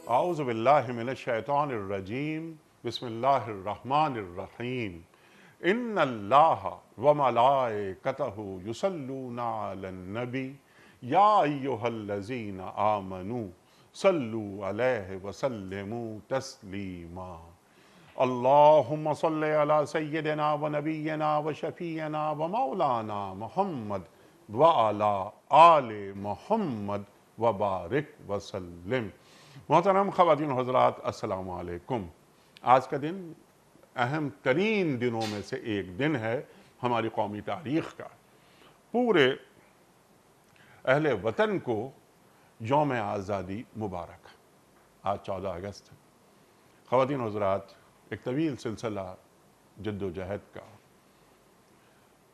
اعوذ باللہ من الشیطان الرجیم بسم اللہ الرحمن الرحیم ان اللہ وملائکتہ یصلون علی النبی یا ایہا الذین آمنوا صلوا علیہ وسلموا تسلیما اللہم صل علی سیدنا و نبینا و شفیعنا و مولانا محمد وعلی آل محمد وبارک وسلم۔ محترم خواتین و حضرات، السلام علیکم۔ آج کا دن اہم ترین دنوں میں سے ایک دن ہے ہماری قومی تاریخ کا۔ پورے اہل وطن کو یوم آزادی مبارک۔ آج 14 اگست ہے۔ خواتین و حضرات، ایک طویل سلسلہ جد و جہد کا،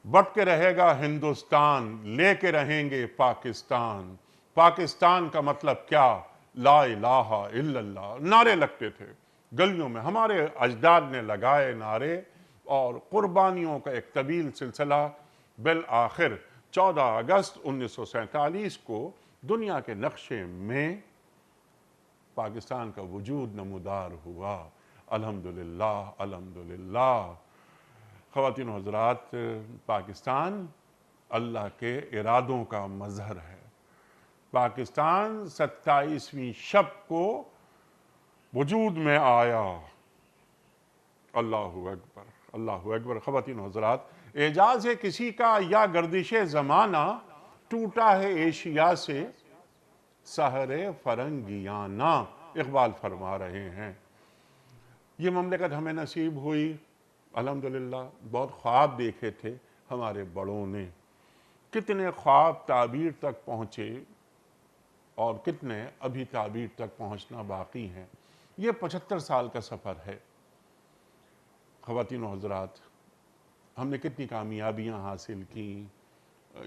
بٹ کے رہے گا ہندوستان، لے کے رہیں گے پاکستان۔ پاکستان کا مطلب کیا؟ لا الہ الا اللہ نعرے لگتے تھے گلیوں میں، ہمارے اجداد نے لگائے نعرے، اور قربانیوں کا ایک طویل سلسلہ بالآخر 14 اگست 1947 کو دنیا کے نقشے میں پاکستان کا وجود نمودار ہوا۔ الحمدللہ الحمدللہ۔ خواتین و حضرات، پاکستان اللہ کے ارادوں کا مظہر ہے۔ پاکستان 27ویں شب کو وجود میں آیا۔ اللہ اکبر اللہ اکبر۔ خواتین و حضرات، اعجاز ہے کسی کا یا گردش زمانہ، ٹوٹا ہے ایشیا سے سحر فرنگیانہ، اقبال فرما رہے ہیں۔ یہ مملکت ہمیں نصیب ہوئی، الحمدللہ۔ بہت خواب دیکھے تھے ہمارے بڑوں نے، کتنے خواب تعبیر تک پہنچے اور کتنے ابھی تعبیر تک پہنچنا باقی ہیں۔ یہ 75 سال کا سفر ہے۔ خواتین و حضرات، ہم نے کتنی کامیابیاں حاصل کی،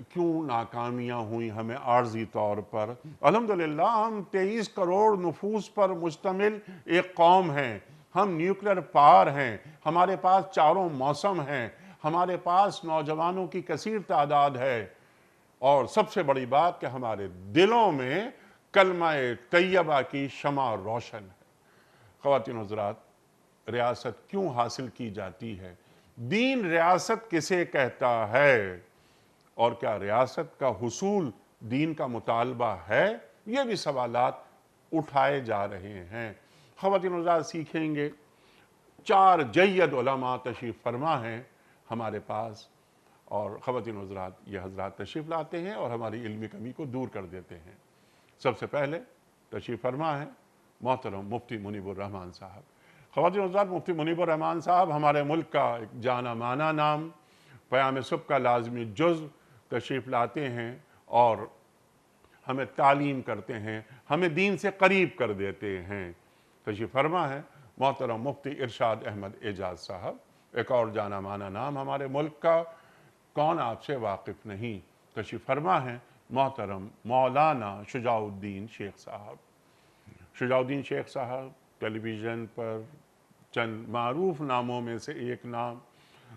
کیوں ناکامیاں ہوئیں ہمیں عارضی طور پر۔ الحمدللہ ہم 23 کروڑ نفوس پر مشتمل ایک قوم ہیں، ہم نیوکلیر پاور ہیں، ہمارے پاس چاروں موسم ہیں، ہمارے پاس نوجوانوں کی کثیر تعداد ہے، اور سب سے بڑی بات کہ ہمارے دلوں میں کلمہ طیبہ کی شمع روشن ہے۔ خواتین و حضرات، ریاست کیوں حاصل کی جاتی ہے؟ دین ریاست کسے کہتا ہے؟ اور کیا ریاست کا حصول دین کا مطالبہ ہے؟ یہ بھی سوالات اٹھائے جا رہے ہیں۔ خواتین و حضرات، سیکھیں گے۔ 4 جید علماء تشریف فرما ہیں ہمارے پاس، اور خواتین و حضرات، یہ حضرات تشریف لاتے ہیں اور ہماری علمی کمی کو دور کر دیتے ہیں۔ سب سے پہلے تشریف فرما ہے محترم مفتی منیب الرحمان صاحب۔ خواتین و حضرات، مفتی منیب الرحمان صاحب ہمارے ملک کا ایک جانا مانا نام، پیام صبح کا لازمی جز تشریف لاتے ہیں اور ہمیں تعلیم کرتے ہیں، ہمیں دین سے قریب کر دیتے ہیں۔ تشریف فرما ہے محترم مفتی ارشاد احمد اعجاز صاحب، ایک اور جانا مانا نام ہمارے ملک کا، کون آپ سے واقف نہیں۔ تشریف فرما ہے محترم مولانا شجاع الدین شیخ صاحب۔ شجاع الدین شیخ صاحب ٹیلی ویژن پر چند معروف ناموں میں سے ایک نام،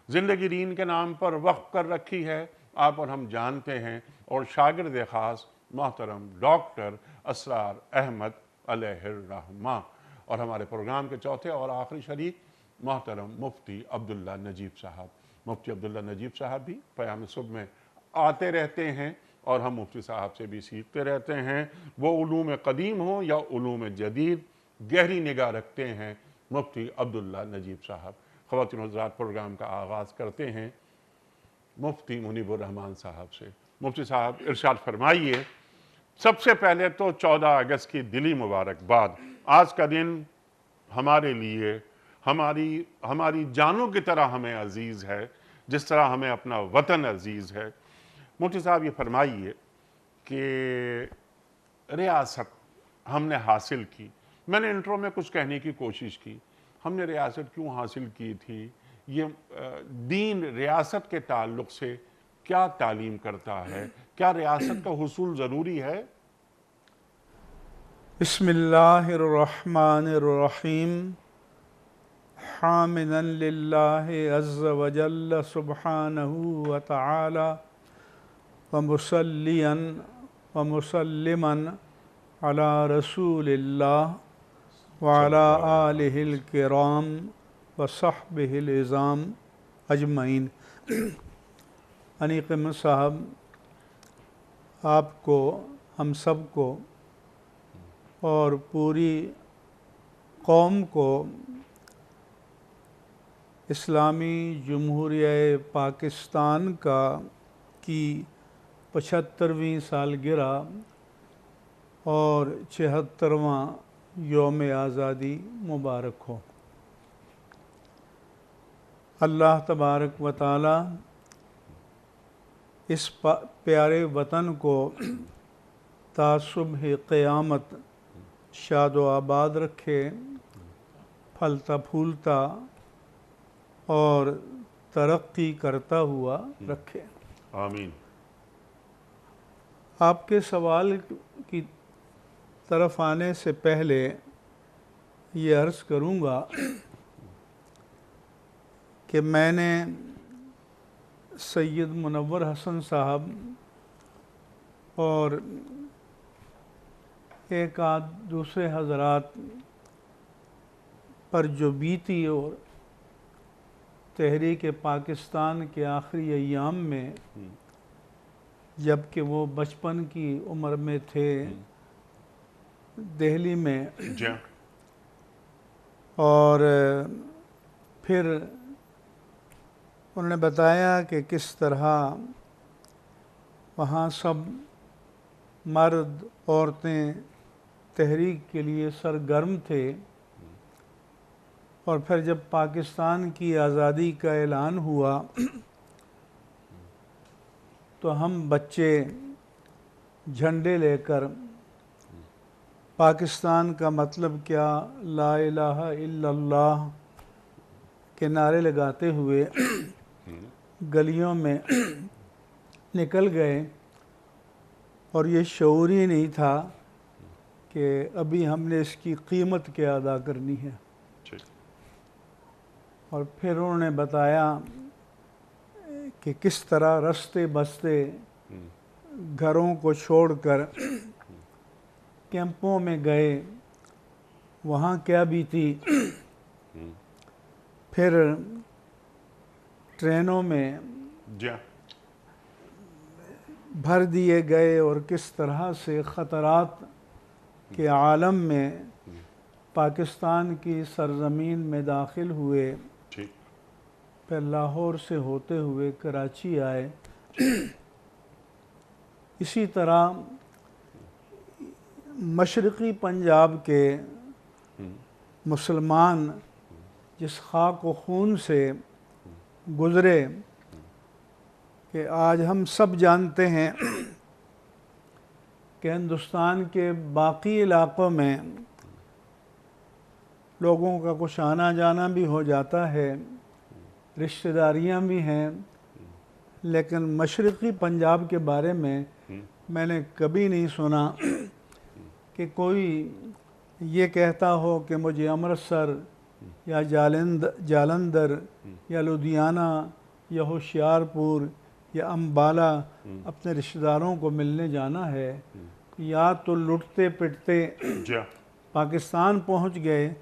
زندگی دین کے نام پر وقف کر رکھی ہے، آپ اور ہم جانتے ہیں، اور شاگرد خاص محترم ڈاکٹر اسرار احمد علیہ الرحمہ، اور ہمارے پروگرام کے چوتھے اور آخری شریک محترم مفتی عبداللہ نجیب صاحب۔ مفتی عبداللہ نجیب صاحب بھی پیام صبح میں آتے رہتے ہیں، اور ہم مفتی صاحب سے بھی سیکھتے رہتے ہیں۔ وہ علوم قدیم ہوں یا علوم جدید، گہری نگاہ رکھتے ہیں مفتی عبداللہ نجیب صاحب۔ خواتین و حضرات، پروگرام کا آغاز کرتے ہیں مفتی منیب الرحمان صاحب سے۔ مفتی صاحب ارشاد فرمائیے۔ سب سے پہلے تو 14 اگست کی دلی مبارکباد۔ آج کا دن ہمارے لیے ہماری جانوں کی طرح ہمیں عزیز ہے، جس طرح ہمیں اپنا وطن عزیز ہے۔ مفتی صاحب یہ فرمائیے کہ ریاست ہم نے حاصل کی، میں نے انٹرو میں کچھ کہنے کی کوشش کی، ہم نے ریاست کیوں حاصل کی تھی؟ یہ دین ریاست کے تعلق سے کیا تعلیم کرتا ہے؟ کیا ریاست کا حصول ضروری ہے؟ بسم اللہ الرحمن الرحیم، حامداً للہ عز وجل سبحانہ وتعالی ومصلیاً ومسلماً علی رسول اللہ وعلی آلہ الکرام وصحبہ العظام اجمعین۔ انیق احمد صاحب، آپ کو، ہم سب کو اور پوری قوم کو اسلامی جمہوریہ پاکستان کی 75ویں سالگرہ اور 76واں یوم آزادی مبارک ہو۔ اللہ تبارک و تعالی اس پیارے وطن کو تا صبح قیامت شاد و آباد رکھے، پھلتا پھولتا اور ترقی کرتا ہوا رکھے۔ آمین۔ آپ کے سوال کی طرف آنے سے پہلے یہ عرض کروں گا کہ میں نے سید منور حسن صاحب اور ایک آدھ دوسرے حضرات پر جو بیتی اور تحریک پاکستان کے آخری ایام میں جب کہ وہ بچپن کی عمر میں تھے دہلی میں، اور پھر انہوں نے بتایا کہ کس طرح وہاں سب مرد عورتیں تحریک کے لیے سرگرم تھے، اور پھر جب پاکستان کی آزادی کا اعلان ہوا تو ہم بچے جھنڈے لے کر پاکستان کا مطلب کیا، لا الہ الا اللہ کے نعرے لگاتے ہوئے گلیوں میں نکل گئے، اور یہ شعور ہی نہیں تھا کہ ابھی ہم نے اس کی قیمت کیا ادا کرنی ہے۔ اور پھر انہوں نے بتایا کہ کس طرح رستے بستے گھروں کو چھوڑ کر کیمپوں میں گئے، وہاں کیا بیتی، پھر ٹرینوں میں بھر دیے گئے، اور کس طرح سے خطرات کے عالم میں پاکستان کی سرزمین میں داخل ہوئے، پھر لاہور سے ہوتے ہوئے کراچی آئے۔ اسی طرح مشرقی پنجاب کے مسلمان جس خاک و خون سے گزرے کہ آج ہم سب جانتے ہیں کہ ہندوستان کے باقی علاقوں میں لوگوں کا کچھ آنا جانا بھی ہو جاتا ہے، رشتہ داریاں بھی ہیں، لیکن مشرقی پنجاب کے بارے میں نے کبھی نہیں سنا کہ کوئی یہ کہتا ہو کہ مجھے امرتسر یا جالندھر یا لدھیانہ یا ہوشیارپور یا امبالہ اپنے رشتہ داروں کو ملنے جانا ہے، یا تو لٹتے پٹتے پاکستان پہنچ گئے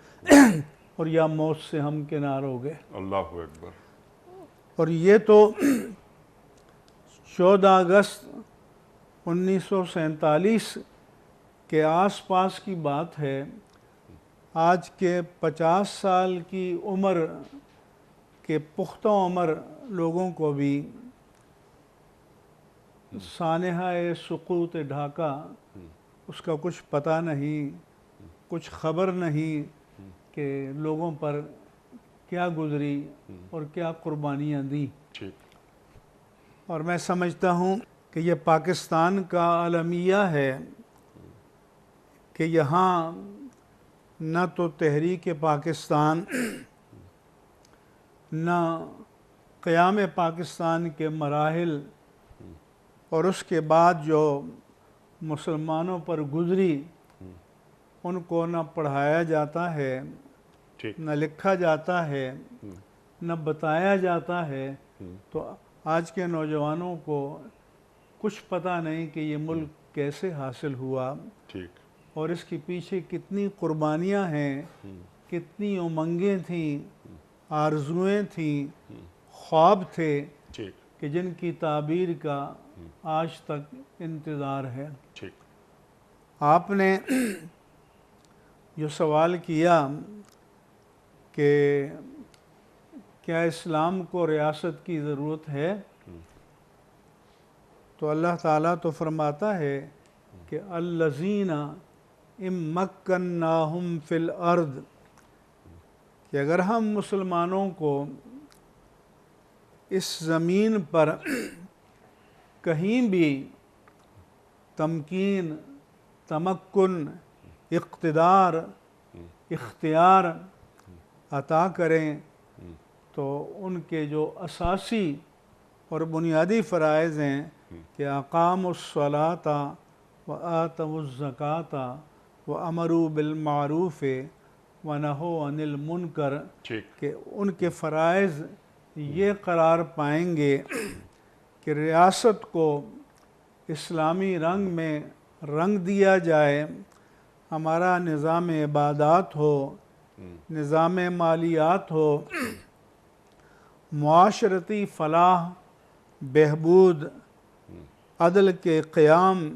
اور یا موت سے ہم کنار ہو گئے۔ اللہ اکبر۔ اور یہ تو 14 اگست 1947 کے آس پاس کی بات ہے۔ آج کے 50 سال کی عمر کے پختہ عمر لوگوں کو بھی سانحہ سقوط ڈھاکہ اس کا کچھ پتہ نہیں، کچھ خبر نہیں کہ لوگوں پر کیا گزری اور کیا قربانیاں دیں۔ اور میں سمجھتا ہوں کہ یہ پاکستان کا المیہ ہے کہ یہاں نہ تو تحریک پاکستان، نہ قیام پاکستان کے مراحل اور اس کے بعد جو مسلمانوں پر گزری ان کو نہ پڑھایا جاتا ہے، نہ لکھا جاتا ہے، نہ بتایا جاتا ہے، تو آج کے نوجوانوں کو کچھ پتہ نہیں کہ یہ ملک کیسے حاصل ہوا۔ اور اس کے پیچھے کتنی قربانیاں ہیں، کتنی امنگیں تھیں، آرزوئیں تھیں، خواب تھے ٹھیک کہ جن کی تعبیر کا آج تک انتظار ہے۔ ٹھیک آپ نے جو سوال کیا کہ کیا اسلام کو ریاست کی ضرورت ہے، تو اللہ تعالیٰ تو فرماتا ہے کہ الذین ان مکناہم فی الارض، کہ اگر ہم مسلمانوں کو اس زمین پر کہیں بھی تمکین، تمکن، اقتدار، اختیار عطا کریں تو ان کے جو اساسی اور بنیادی فرائض ہیں کہ اقاموا الصلاۃ وآتوا الزکاۃ وامروا بالمعروف ونہوا عن المنکر، ٹھیک کہ ان کے فرائض یہ قرار پائیں گے کہ ریاست کو اسلامی رنگ میں رنگ دیا جائے، ہمارا نظام عبادات ہو، نظام مالیات ہو، معاشرتی فلاح، بہبود، عدل کے قیام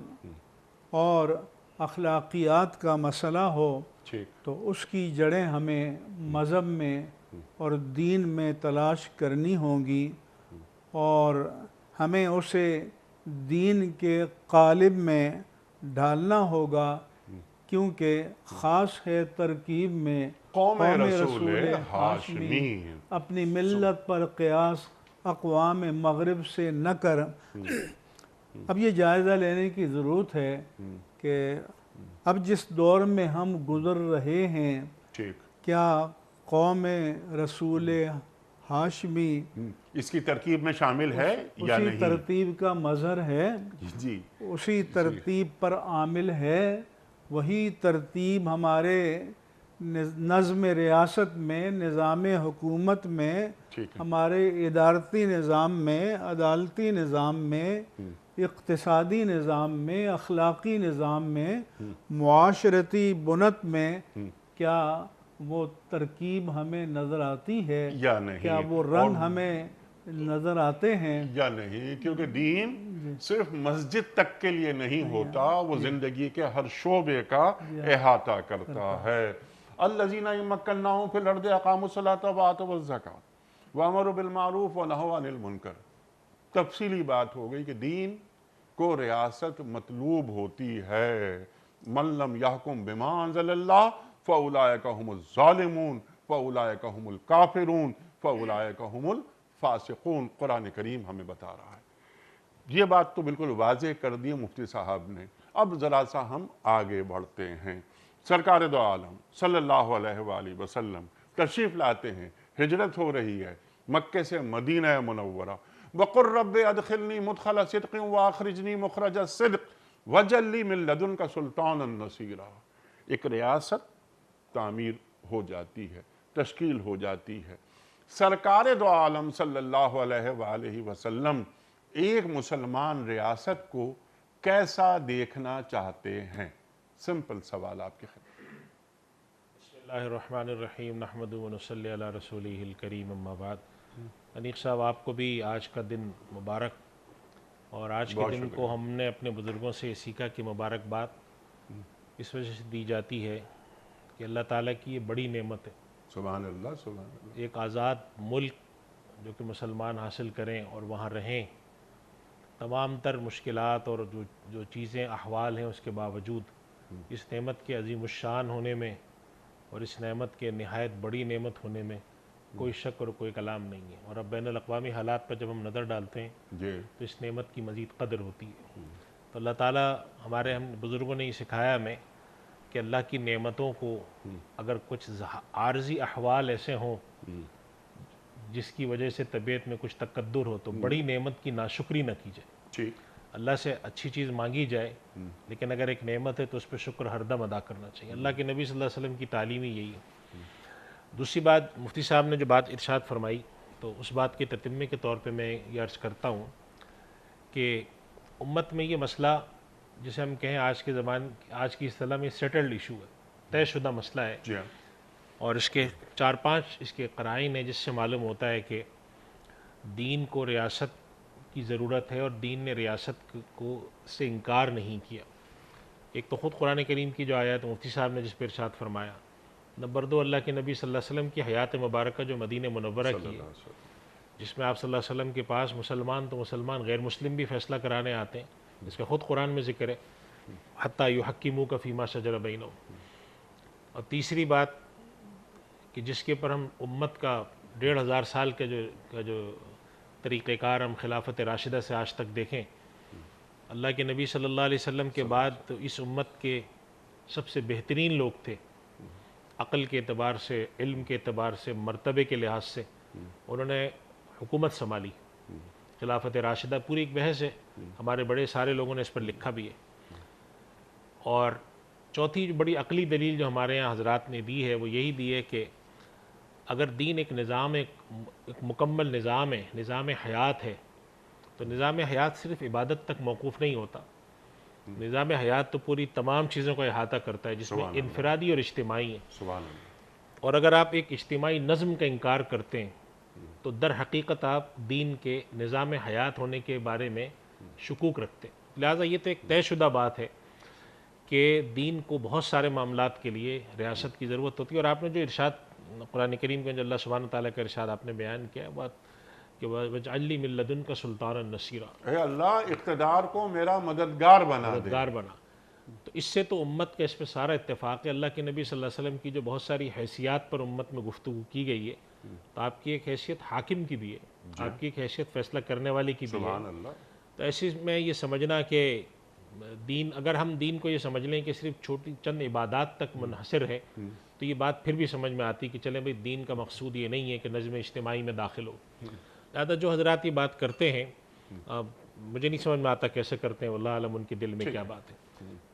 اور اخلاقیات کا مسئلہ ہو، ٹھیک تو اس کی جڑیں ہمیں مذہب میں اور دین میں تلاش کرنی ہوں گی، اور ہمیں اسے دین کے قالب میں ڈھالنا ہوگا، کیونکہ خاص ہے ترکیب میں قوم رسول ہاشمی، اپنی ملت پر قیاس اقوام مغرب سے نہ کر۔ اب یہ جائزہ لینے کی ضرورت ہے کہ اب جس دور میں ہم گزر رہے ہیں، ٹھیک کیا قوم رسول ہاشمی اس کی ترکیب میں شامل ہے یا اسی نہیں؟ ترتیب کا مظہر ہے، جی اسی ترتیب پر عامل ہے، وہی ترتیب ہمارے نظم ریاست میں، نظام حکومت میں، ٹھیک ہے ہمارے ادارتی نظام میں، عدالتی نظام میں، اقتصادی نظام میں، اخلاقی نظام میں، معاشرتی بنت میں، کیا وہ ترکیب ہمیں نظر آتی ہے، یا نہیں؟ کیا وہ رنگ ہمیں نظر آتے ہیں یا نہیں؟ کیونکہ دین صرف مسجد تک کے لیے نہیں ہوتا، وہ زندگی کے ہر شعبے کا احاطہ کرتا ہے۔ الذین مکناہم فی الارض اقاموا الصلاۃ وآتوا الزکاۃ وامروا بالمعروف ونہوا عن المنکر۔ تفصیلی بات ہو گئی کہ دین کو ریاست مطلوب ہوتی ہے۔ من لم یحکم بما انزل اللہ فاولئک هم الظالمون فاولئک هم الکافرون فاولئک هم الفاسقون، قرآن کریم ہمیں بتا رہا ہے۔ یہ بات تو بالکل واضح کر دی مفتی صاحب نے۔ اب ذرا سا ہم آگے بڑھتے ہیں۔ سرکار دو عالم صلی اللہ علیہ وآلہ وسلم تشریف لاتے ہیں، ہجرت ہو رہی ہے مکے سے مدینہ منورہ۔ وَقُلْ رَبِّ أَدْخِلْنِي مُدْخَلَ صِدْقٍ وَأَخْرِجْنِي مُخْرَجَ الصِّدْقِ وَاجْعَل لِّي مِن لَّدُنْكَ سُلْطَانًا نَصِيرًا۔ ایک ریاست تعمیر ہو جاتی ہے، تشکیل ہو جاتی ہے۔ سرکار دو عالم صلی اللہ علیہ وآلہ وسلم ایک مسلمان ریاست کو کیسا دیکھنا چاہتے ہیں؟ سمپل سوال آپ کے خیال۔ بسم اللہ الرحمن الرحیم، نحمدہ ونصلی علی رسولہ الکریم، اما بعد۔ انیق صاحب، آپ کو بھی آج کا دن مبارک، اور آج کے دن کو ہم نے اپنے بزرگوں سے سیکھا کہ مبارکباد اس وجہ سے دی جاتی ہے کہ اللہ تعالیٰ کی یہ بڑی نعمت ہے، سبحان اللہ سبحان اللہ۔ ایک آزاد ملک جو کہ مسلمان حاصل کریں اور وہاں رہیں، تمام تر مشکلات اور جو چیزیں احوال ہیں اس کے باوجود اس نعمت کے عظیم الشان ہونے میں اور اس نعمت کے نہایت بڑی نعمت ہونے میں کوئی شک اور کوئی کلام نہیں ہے۔ اور اب بین الاقوامی حالات پر جب ہم نظر ڈالتے ہیں جی تو اس نعمت کی مزید قدر ہوتی ہے۔ تو اللہ تعالیٰ ہم بزرگوں نے یہ سکھایا ہمیں کہ اللہ کی نعمتوں کو اگر کچھ عارضی احوال ایسے ہوں جس کی وجہ سے طبیعت میں کچھ تکدر ہو، تو بڑی نعمت کی ناشکری نہ کی جائے۔ ٹھیک اللہ سے اچھی چیز مانگی جائے، لیکن اگر ایک نعمت ہے تو اس پہ شکر ہر دم ادا کرنا چاہیے۔ اللہ کے نبی صلی اللہ علیہ وسلم کی تعلیم ہی یہی ہے۔ دوسری بات، مفتی صاحب نے جو بات ارشاد فرمائی، تو اس بات کے تتمے کے طور پہ میں یہ عرض کرتا ہوں کہ امت میں یہ مسئلہ جسے ہم کہیں آج کی اصطلاح میں سیٹلڈ ایشو ہے، طے شدہ مسئلہ ہے، جی ہاں، اور اس کے 4-5 اس کے قرائن ہیں جس سے معلوم ہوتا ہے کہ دین کو ریاست کی ضرورت ہے اور دین نے ریاست کو سے انکار نہیں کیا۔ ایک تو خود قرآن کریم کی جو آیت مفتی صاحب نے جس پہ ارشاد فرمایا، نمبر 2 اللہ کے نبی صلی اللہ علیہ وسلم کی حیات مبارکہ جو مدینہ منورہ صلی کی اللہ ہے، علیہ وسلم۔ جس میں آپ صلی اللہ علیہ وسلم کے پاس مسلمان تو مسلمان، غیر مسلم بھی فیصلہ کرانے آتے ہیں، اس کا خود قرآن میں ذکر ہے، حتیٰ یحکموک فیما شجر بینہم۔ اور تیسری بات کہ جس کے پر ہم امت کا 1500 سال کا جو طریقہ کار ہم خلافت راشدہ سے آج تک دیکھیں، اللہ کے نبی صلی اللہ علیہ وسلم کے بعد تو اس امت کے سب سے بہترین لوگ تھے، عقل کے اعتبار سے، علم کے اعتبار سے، مرتبے کے لحاظ سے انہوں نے حکومت سنبھالی، خلافت راشدہ پوری ایک بحث ہے، ہمارے بڑے سارے لوگوں نے اس پر لکھا بھی ہے۔ اور چوتھی جو بڑی عقلی دلیل جو ہمارے یہاں حضرات نے دی ہے وہ یہی دی ہے کہ اگر دین ایک نظام، ایک مکمل نظام ہے، نظام حیات ہے، تو نظام حیات صرف عبادت تک موقوف نہیں ہوتا، نظام حیات تو پوری تمام چیزوں کا احاطہ کرتا ہے، جس میں انفرادی اور اجتماعی ہے۔ سبحان اللہ۔ اور اگر آپ ایک اجتماعی نظم کا انکار کرتے ہیں تو در حقیقت آپ دین کے نظام حیات ہونے کے بارے میں شکوک رکھتے ہیں۔ لہٰذا یہ تو ایک طے شدہ بات ہے کہ دین کو بہت سارے معاملات کے لیے ریاست کی ضرورت ہوتی ہے۔ اور آپ نے جو ارشاد قرآن کریم کے جو اللہ سبحانہ تعالیٰ کا ارشاد آپ نے بیان کیا ہے، بات کہ وَاجْعَلْ لِي مِن لَّدُنْكَ سُلْطَانًا نَصِيرًا، اے اللہ اقتدار کو میرا مددگار بنا دے۔ مددگار بنا۔ تو اس سے تو امت کا اس پہ سارا اتفاق ہے۔ اللہ کے نبی صلی اللہ علیہ وسلم کی جو بہت ساری حیثیات پر امت میں گفتگو کی گئی ہے، تو آپ کی ایک حیثیت حاکم کی بھی ہے، آپ کی ایک حیثیت فیصلہ کرنے والی کی بھی ہے۔ سبحان اللہ۔ تو ایسے میں یہ سمجھنا کہ دین، اگر ہم دین کو یہ سمجھ لیں کہ صرف چھوٹی چند عبادات تک منحصر ہے، تو یہ بات پھر بھی سمجھ میں آتی کہ چلیں بھئی دین کا مقصود یہ نہیں ہے کہ نظم اجتماعی میں داخل ہو۔ لہٰذا جو حضرات یہ بات کرتے ہیں، مجھے نہیں سمجھ میں آتا کیسے کرتے ہیں، واللہ عالم ان کے دل میں کیا بات ہے۔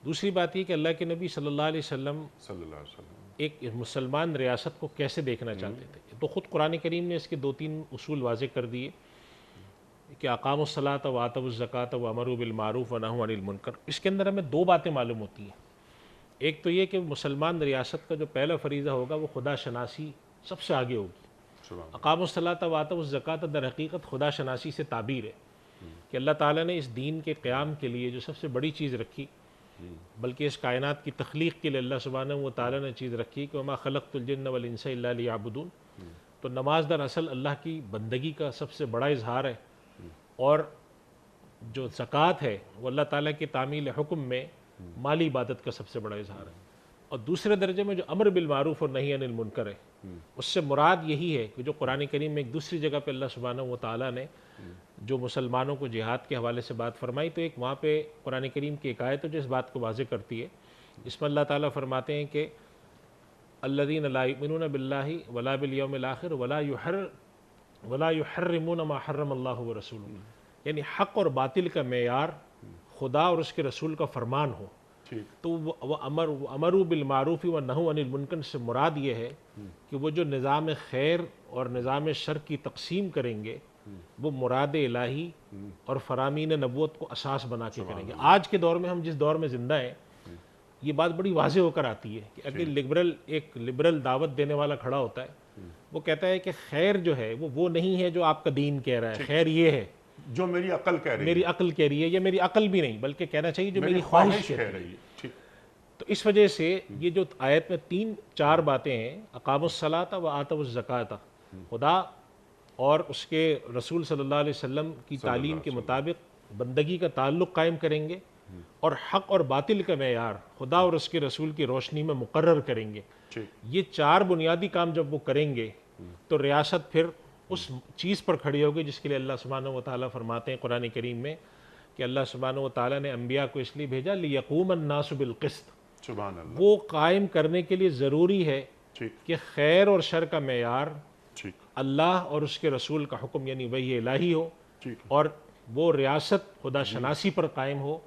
دوسری بات یہ کہ اللہ کے نبی صلی اللہ علیہ وسلم صلی اللہ علیہ وسلم ایک مسلمان ریاست کو کیسے دیکھنا چاہتے تھے، تو خود قرآن کریم نے اس کے 2-3 اصول واضح کر دیے کہ اقاموا الصلاۃ وآتوا الزکاۃ وامروا بالمعروف ونہوا عن المنکر۔ اس کے اندر ہمیں 2 باتیں معلوم ہوتی ہیں۔ ایک تو یہ کہ مسلمان ریاست کا جو پہلا فریضہ ہوگا وہ خدا شناسی سب سے آگے ہوگی۔ سبحان اقاموا الصلاۃ وآتوا الزکاۃ در حقیقت خدا شناسی سے تعبیر ہے کہ اللہ تعالیٰ نے اس دین کے قیام کے لیے جو سب سے بڑی چیز رکھی، بلکہ اس کائنات کی تخلیق کے لیے اللہ سبحانہ و تعالیٰ نے چیز رکھی کہ وما خلقت الجن والانس الا لیعبدون۔ تو نماز دراصل اللہ کی بندگی کا سب سے بڑا اظہار ہے، اور جو زکوٰۃ ہے وہ اللہ تعالیٰ کی تعمیل حکم میں مالی عبادت کا سب سے بڑا اظہار ہے۔ اور دوسرے درجے میں جو امر بالمعروف اور نہی عن المنکر ہے، اس سے مراد یہی ہے کہ جو قرآن کریم میں ایک دوسری جگہ پہ اللہ سبحانہ و تعالیٰ نے جو مسلمانوں کو جہاد کے حوالے سے بات فرمائی، تو ایک وہاں پہ قرآن کریم کی ایک آیت ہے جو اس بات کو واضح کرتی ہے۔ اس میں اللہ تعالیٰ فرماتے ہیں کہ الذین لا یؤمنون باللہ ولا بالیوم الاخر ولا یحرمون ما حرم اللہ ورسولہ، یعنی حق اور باطل کا معیار خدا اور اس کے رسول کا فرمان ہو۔ تو وہ امروا بالمعروف ونہوا عن المنکر سے مراد یہ ہے کہ وہ جو نظام خیر اور نظام شر کی تقسیم کریں گے وہ مراد الہی اور فرامین نبوت کو اساس بنا کے کریں گے۔ آج کے دور میں ہم جس دور میں زندہ ہیں، یہ بات بڑی واضح ہو کر آتی ہے کہ اگر ایک لبرل دعوت دینے والا کھڑا ہوتا ہے، وہ کہتا ہے کہ خیر جو ہے وہ نہیں ہے جو آپ کا دین کہہ رہا ہے، خیر یہ ہے جو میری عقل کہہ رہی ہے، میری عقل کہہ رہی ہے، یا میری عقل بھی نہیں بلکہ کہنا چاہیے جو میری خواہش کہہ رہی ہے۔ تو اس وجہ سے یہ جو آیت میں 3-4 باتیں ہیں، اقاموا الصلاۃ وآتوا الزکاۃ، خدا اور اس کے رسول صلی اللہ علیہ وسلم کی تعلیم کے مطابق بندگی کا تعلق قائم کریں گے، اور حق اور باطل کا معیار خدا اور اس کے رسول کی روشنی میں مقرر کریں گے۔ یہ 4 بنیادی کام جب وہ کریں گے تو ریاست پھر اس چیز پر کھڑی ہوگی جس کے لیے اللہ سبحانہ و تعالیٰ فرماتے ہیں قرآن کریم میں کہ اللہ سبحانہ و تعالیٰ نے انبیاء کو اس لیے بھیجا لیقوم الناس بالقسط، سبحان اللہ، وہ قائم کرنے کے لیے ضروری ہے کہ خیر اور شر کا معیار اللہ اور اس کے رسول کا حکم یعنی وحی الہی ہو، اور وہ ریاست خدا شناسی پر قائم ہو،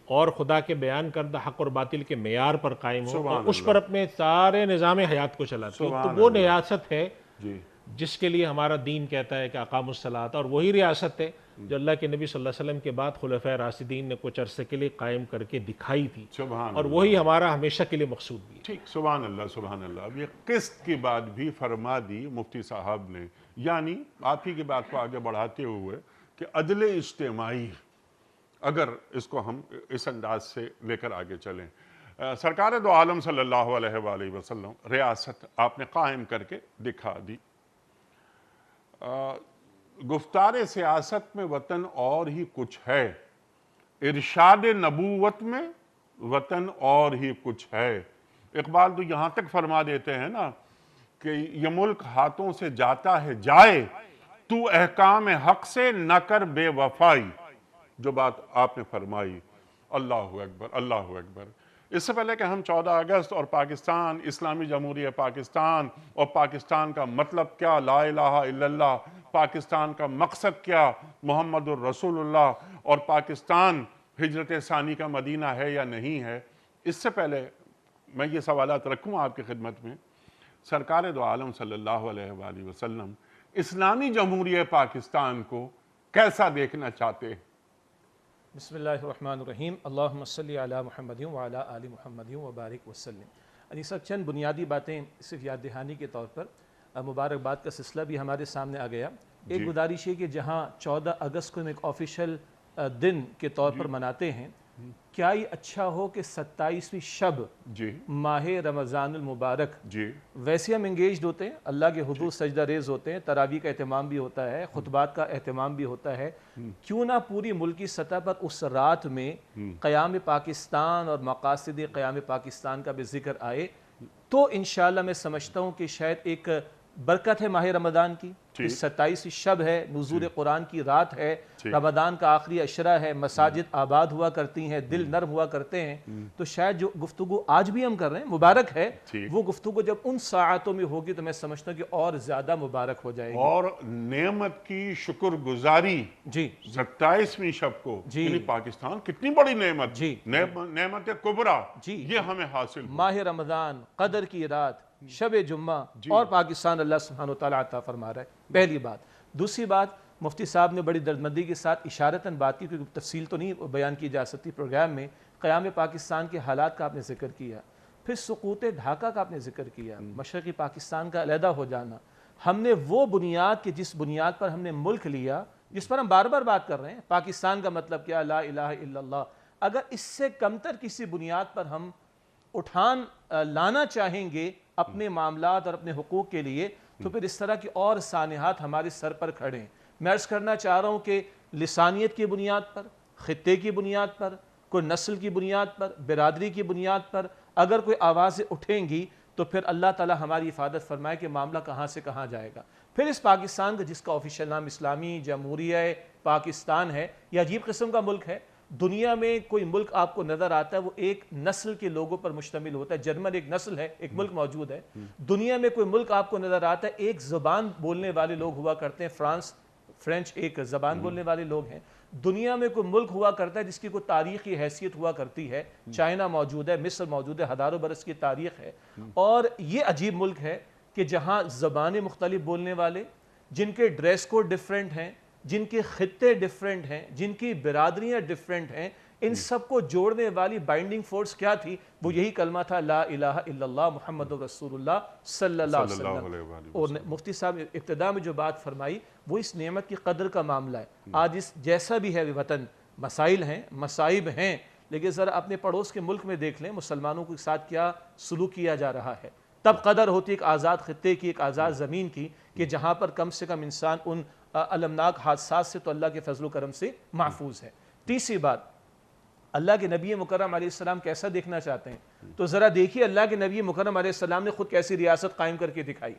اور خدا کے بیان کردہ حق اور باطل کے معیار پر قائم ہو، اور اس پر اپنے سارے نظام حیات کو چلاتی ہو۔ تو وہ ریاست ہے جس کے لیے ہمارا دین کہتا ہے کہ اقاموا الصلاۃ، اور وہی ریاست ہے جو اللہ کے نبی صلی اللہ علیہ وسلم کے بعد خلفائے راشدین نے کچھ عرصے کے لیے قائم کر کے دکھائی تھی، سبحان اور وہی ہمارا ہمیشہ کے لیے مقصود بھی ہے۔ ٹھیک، سبحان اللہ سبحان اللہ۔ اب یہ قسط کی بات بھی فرما دی مفتی صاحب نے، یعنی آپ ہی کی بات کو آگے بڑھاتے ہوئے کہ عدل اجتماعی، اگر اس کو ہم اس انداز سے لے کر آگے چلیں، سرکار دو عالم صلی اللہ علیہ وآلہ وسلم ریاست آپ نے قائم کر کے دکھا دی۔ گفتار سیاست میں وطن اور ہی کچھ ہے، ارشاد نبوت میں وطن اور ہی کچھ ہے۔ اقبال تو یہاں تک فرما دیتے ہیں نا کہ یہ ملک ہاتھوں سے جاتا ہے جائے، تو احکام حق سے نہ کر بے وفائی۔ جو بات آپ نے فرمائی، اللہ اکبر اللہ اکبر۔ اس سے پہلے کہ ہم 14 اگست اور پاکستان، اسلامی جمہوریہ پاکستان اور پاکستان کا مطلب کیا، لا الہ الا اللہ، پاکستان کا مقصد کیا، محمد الرسول اللہ، اور پاکستان ہجرت ثانی کا مدینہ ہے یا نہیں ہے، اس سے پہلے میں یہ سوالات رکھوں آپ کی خدمت میں۔ سرکار دو عالم صلی اللہ علیہ وآلہ وسلم اسلامی جمہوریہ پاکستان کو کیسا دیکھنا چاہتے ہیں؟ بسم اللہ الرحمن الرحیم، اللہم صلی علی محمد وعلی آل محمد وبارک وسلم۔ علی صاحب، چند بنیادی باتیں صرف یاد دہانی کے طور پر، مبارکباد کا سلسلہ بھی ہمارے سامنے آ گیا۔ ایک گزارش ہے کہ جہاں 14 اگست کو ہم ایک آفیشل دن کے طور پر مناتے ہیں، کیا یہ اچھا ہو کہ 27ویں شب ماہ رمضان المبارک، ویسے ہم انگیجڈ ہوتے ہیں، اللہ کے حضور سجدہ ریز ہوتے ہیں، تراویح کا اہتمام بھی ہوتا ہے، خطبات کا اہتمام بھی ہوتا ہے، کیوں نہ پوری ملکی سطح پر اس رات میں قیام پاکستان اور مقاصد قیام پاکستان کا بھی ذکر آئے؟ تو انشاءاللہ میں سمجھتا ہوں کہ شاید ایک برکت ہے ماہ رمضان کی، 27ویں شب ہے، نزول قرآن کی رات ہے، رمضان کا آخری عشرہ ہے، مساجد آباد ہوا کرتی ہیں، دل نرم ہوا کرتے ہیں، تو شاید جو گفتگو آج بھی ہم کر رہے ہیں مبارک ہے، وہ گفتگو جب ان ساعتوں میں ہوگی تو میں سمجھتا ہوں کہ اور زیادہ مبارک ہو جائے گی۔ اور نعمت کی شکر گزاری 27ویں شب کو، یعنی پاکستان کتنی بڑی نعمت، نعمت کبریٰ، یہ ہمیں حاصل ماہ رمضان، قدر کی رات، شب جمعہ، اور پاکستان اللہ سبحانہ وتعالیٰ عطا فرما رہا ہے، پہلی بات۔ دوسری بات، مفتی صاحب نے بڑی دردمندی کے ساتھ اشارتاً بات کی، کیونکہ تفصیل تو نہیں بیان کی جا سکتی پروگرام میں، قیام پاکستان کے حالات کا آپ نے ذکر کیا، پھر سقوط ڈھاکہ کا آپ نے ذکر کیا، مشرقی پاکستان کا علیحدہ ہو جانا۔ ہم نے وہ بنیاد کہ جس بنیاد پر ہم نے ملک لیا، جس پر ہم بار بار بات کر رہے ہیں، پاکستان کا مطلب کیا، لا الہ الا اللہ، اگر اس سے کمتر کسی بنیاد پر ہم اٹھان لانا چاہیں گے اپنے معاملات اور اپنے حقوق کے لیے، تو پھر اس طرح کی اور سانحات ہمارے سر پر کھڑے ہیں۔ میں عرض کرنا چاہ رہا ہوں کہ لسانیت کی بنیاد پر، خطے کی بنیاد پر، کوئی نسل کی بنیاد پر، برادری کی بنیاد پر اگر کوئی آوازیں اٹھیں گی تو پھر اللہ تعالیٰ ہماری حفاظت فرمائے کہ معاملہ کہاں سے کہاں جائے گا۔ پھر اس پاکستان کا، جس کا آفیشیل نام اسلامی جمہوریہ پاکستان ہے، یہ عجیب قسم کا ملک ہے۔ دنیا میں کوئی ملک آپ کو نظر آتا ہے وہ ایک نسل کے لوگوں پر مشتمل ہوتا ہے، جرمن ایک نسل ہے، ایک ملک موجود ہے۔ دنیا میں کوئی ملک آپ کو نظر آتا ہے ایک زبان بولنے والے لوگ ہوا کرتے ہیں، فرینچ ایک زبان بولنے والے لوگ ہیں۔ دنیا میں کوئی ملک ہوا کرتا ہے جس کی کوئی تاریخی حیثیت ہوا کرتی ہے، چائنا موجود ہے، مصر موجود ہے، ہزاروں برس کی تاریخ ہے، اور یہ عجیب ملک ہے کہ جہاں زبانیں مختلف بولنے والے، جن کے ڈریس کوڈ ڈیفرنٹ ہیں، جن کے خطے ڈیفرنٹ ہیں، جن کی برادریاں ڈیفرنٹ ہیں، ان سب کو جوڑنے والی بائنڈنگ فورس کیا تھی؟ وہ یہی کلمہ تھا، لا الہ الا اللہ محمد رسول اللہ صلی اللہ علیہ وسلم۔ اور مفتی صاحب ابتدا میں جو بات فرمائی وہ اس نعمت کی قدر کا معاملہ ہے۔ آج اس جیسا بھی ہے وطن، مسائل ہیں، مصائب ہیں، لیکن ذرا اپنے پڑوس کے ملک میں دیکھ لیں مسلمانوں کے ساتھ کیا سلوک کیا جا رہا ہے۔ تب قدر ہوتی ایک آزاد خطے کی، ایک آزاد زمین کی، کہ جہاں پر کم سے کم انسان ان المناک حادثات سے تو اللہ کے فضل و کرم سے محفوظ ہے۔ تیسری بات، اللہ کے نبی مکرم علیہ السلام کیسا دیکھنا چاہتے ہیں تو ذرا دیکھیے اللہ کے نبی مکرم علیہ السلام نے خود کیسی ریاست قائم کر کے دکھائی۔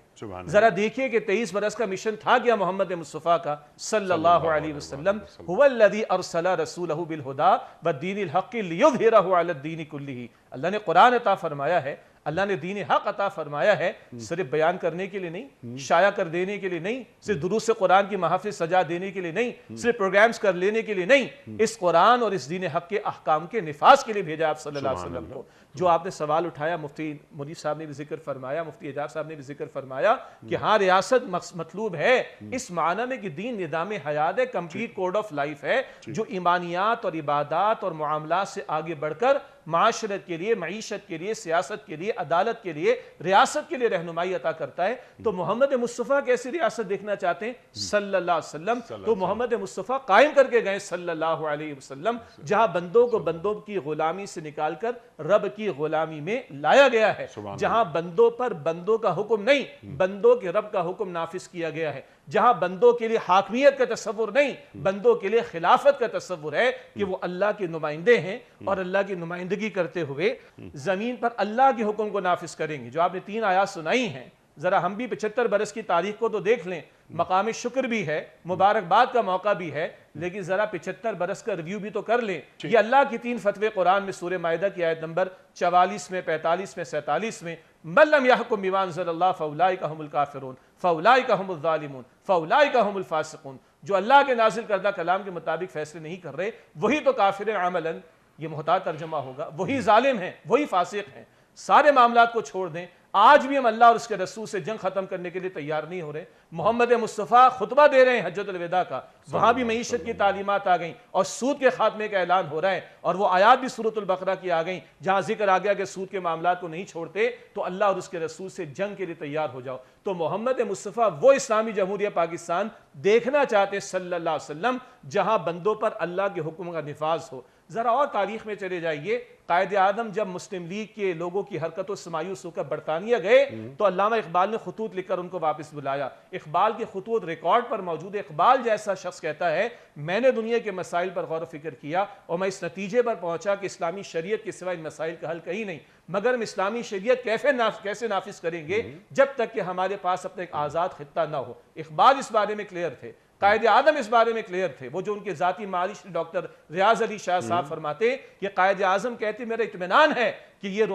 ذرا دیکھیے کہ 23 برس کا مشن تھا کیا محمد مصطفیٰ کا صلی اللہ علیہ وسلم، هو الذی ارسل رسولہ بالہدی والدین الحق لیظہرہ علی الدین کلہ۔ اللہ نے قرآن عطا فرمایا ہے، اللہ نے دین حق عطا فرمایا ہے، صرف بیان کرنے کے لیے نہیں، شائع کر دینے کے لیے نہیں، صرف دروس قرآن کی محافل سجا دینے کے لیے نہیں، صرف پروگرامز کر لینے کے لیے نہیں، اس قرآن اور اس دین حق کے احکام کے نفاذ کے لیے بھیجا آپ صلی اللہ علیہ وسلم کو۔ جو آپ نے سوال اٹھایا، مفتی منیف صاحب نے بھی ذکر فرمایا، مفتی اعجاز صاحب نے بھی ذکر فرمایا کہ ہاں ریاست مطلوب ہے اس معنی میں کہ دین نظام حیات ہے، کمپلیٹ کوڈ آف لائف ہے جو ایمانیات اور عبادات اور معاملات سے آگے بڑھ کر معاشرت کے لیے، معیشت کے لیے، سیاست کے لیے، عدالت کے لیے، ریاست کے لیے رہنمائی عطا کرتا ہے۔ تو محمد مصطفیٰ کیسی ریاست دیکھنا چاہتے ہیں؟ صلی اللہ علیہ وسلم۔ تو محمد مصطفیٰ قائم کر کے گئے صلی اللہ علیہ وسلم، جہاں بندوں کو بندوں کی غلامی سے نکال کر رب کی غلامی میں لایا گیا ہے، جہاں بندوں پر بندوں کا حکم نہیں، بندوں کے رب کا حکم نافذ کیا گیا ہے، جہاں بندوں کے لیے حاکمیت کا تصور نہیں، بندوں کے لیے خلافت کا تصور ہے کہ وہ اللہ کے نمائندے ہیں اور اللہ کی نمائندگی کرتے ہوئے زمین پر اللہ کے حکم کو نافذ کریں گے۔ جو آپ نے 3 آیات سنائی ہیں، ذرا ہم بھی 75 برس کی تاریخ کو تو دیکھ لیں، مقام شکر بھی ہے، مبارکباد کا موقع بھی ہے، لیکن ذرا 75 برس کا ریویو بھی تو کر لیں۔ یہ اللہ کی 3 فتوے قرآن میں سورہ مائدہ کی آیت نمبر 44 میں، 45 میں، 47 میں، مَن لَّمْ يَحْكُم بِمَا أَنزَلَ اللَّهُ فَأُولَٰئِكَ هُمُ الْكَافِرُونَ فَأُولَٰئِكَ هُمُ الظَّالِمُونَ فَأُولَٰئِكَ هُمُ الْفَاسِقُونَ۔ جو اللہ کے نازل کردہ کلام کے مطابق فیصلے نہیں کر رہے وہی تو کافر ہیں عملاً، یہ محتاط ترجمہ ہوگا، وہی ظالم ہیں، وہی فاسق ہیں۔ سارے معاملات کو چھوڑ دیں، آج بھی ہم اللہ اور اس کے رسول سے جنگ ختم کرنے کے لیے تیار نہیں ہو رہے۔ محمد مصطفیٰ خطبہ دے رہے ہیں حجۃ الوداع کا، وہاں بھی معیشت کی تعلیمات آ گئیں اور سود کے خاتمے کا اعلان ہو رہا ہے، اور وہ آیات بھی سورۃ البقرہ کی آ گئیں جہاں ذکر آ گیا کہ سود کے معاملات کو نہیں چھوڑتے تو اللہ اور اس کے رسول سے جنگ کے لیے تیار ہو جاؤ۔ تو محمد مصطفیٰ وہ اسلامی جمہوریہ پاکستان دیکھنا چاہتے ہیں صلی اللہ علیہ وسلم جہاں بندوں پر اللہ کے حکم کا نفاذ ہو۔ ذرا اور تاریخ میں چلے جائیے، قائد اعظم جب مسلم لیگ کے لوگوں کی حرکتوں سے مایوس ہو کر برطانیہ گئے تو علامہ اقبال نے خطوط لکھ کر ان کو واپس بلایا۔ اقبال کے خطوط ریکارڈ پر موجود ہے۔ اقبال جیسا شخص کہتا ہے میں نے دنیا کے مسائل پر غور و فکر کیا اور میں اس نتیجے پر پہنچا کہ اسلامی شریعت کے سوا ان مسائل کا حل کہیں نہیں، مگر ہم اسلامی شریعت کیسے نافذ کریں گے جب تک کہ ہمارے پاس اپنا ایک آزاد خطہ نہ ہو۔ اقبال اس بارے میں کلیئر تھے، قائد اعظم اس بارے میں کلیئر تھے۔ وہ جو ان کے ذاتی معالج ڈاکٹر ریاض علی شاہ صاحب فرماتے کہ قائد اعظم کہتے میرا اطمینان ہے کہ یہ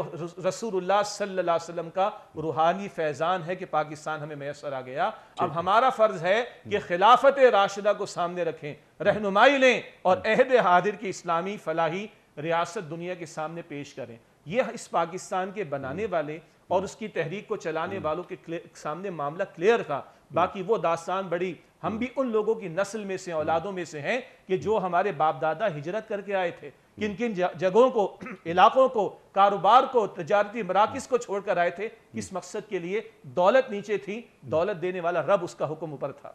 رسول اللہ صلی اللہ علیہ وسلم کا روحانی فیضان ہے کہ پاکستان ہمیں میسر آ گیا۔ اب ہمارا فرض ہے کہ خلافت راشدہ کو سامنے رکھیں، رہنمائی لیں اور عہد حاضر کی اسلامی فلاحی ریاست دنیا کے سامنے پیش کریں۔ یہ اس پاکستان کے بنانے والے اور اس کی تحریک کو چلانے والوں کے سامنے معاملہ کلیئر تھا۔ باقی وہ داستان بڑی، ہم بھی ان لوگوں کی نسل میں سے، اولادوں میں سے ہیں کہ جو ہمارے باپ دادا ہجرت کر کے آئے تھے، کن کن جگہوں کو، علاقوں کو، کاروبار کو، تجارتی مراکز کو چھوڑ کر آئے تھے، کس مقصد کے لیے؟ دولت نیچے تھی، دولت دینے والا رب، اس کا حکم اوپر تھا۔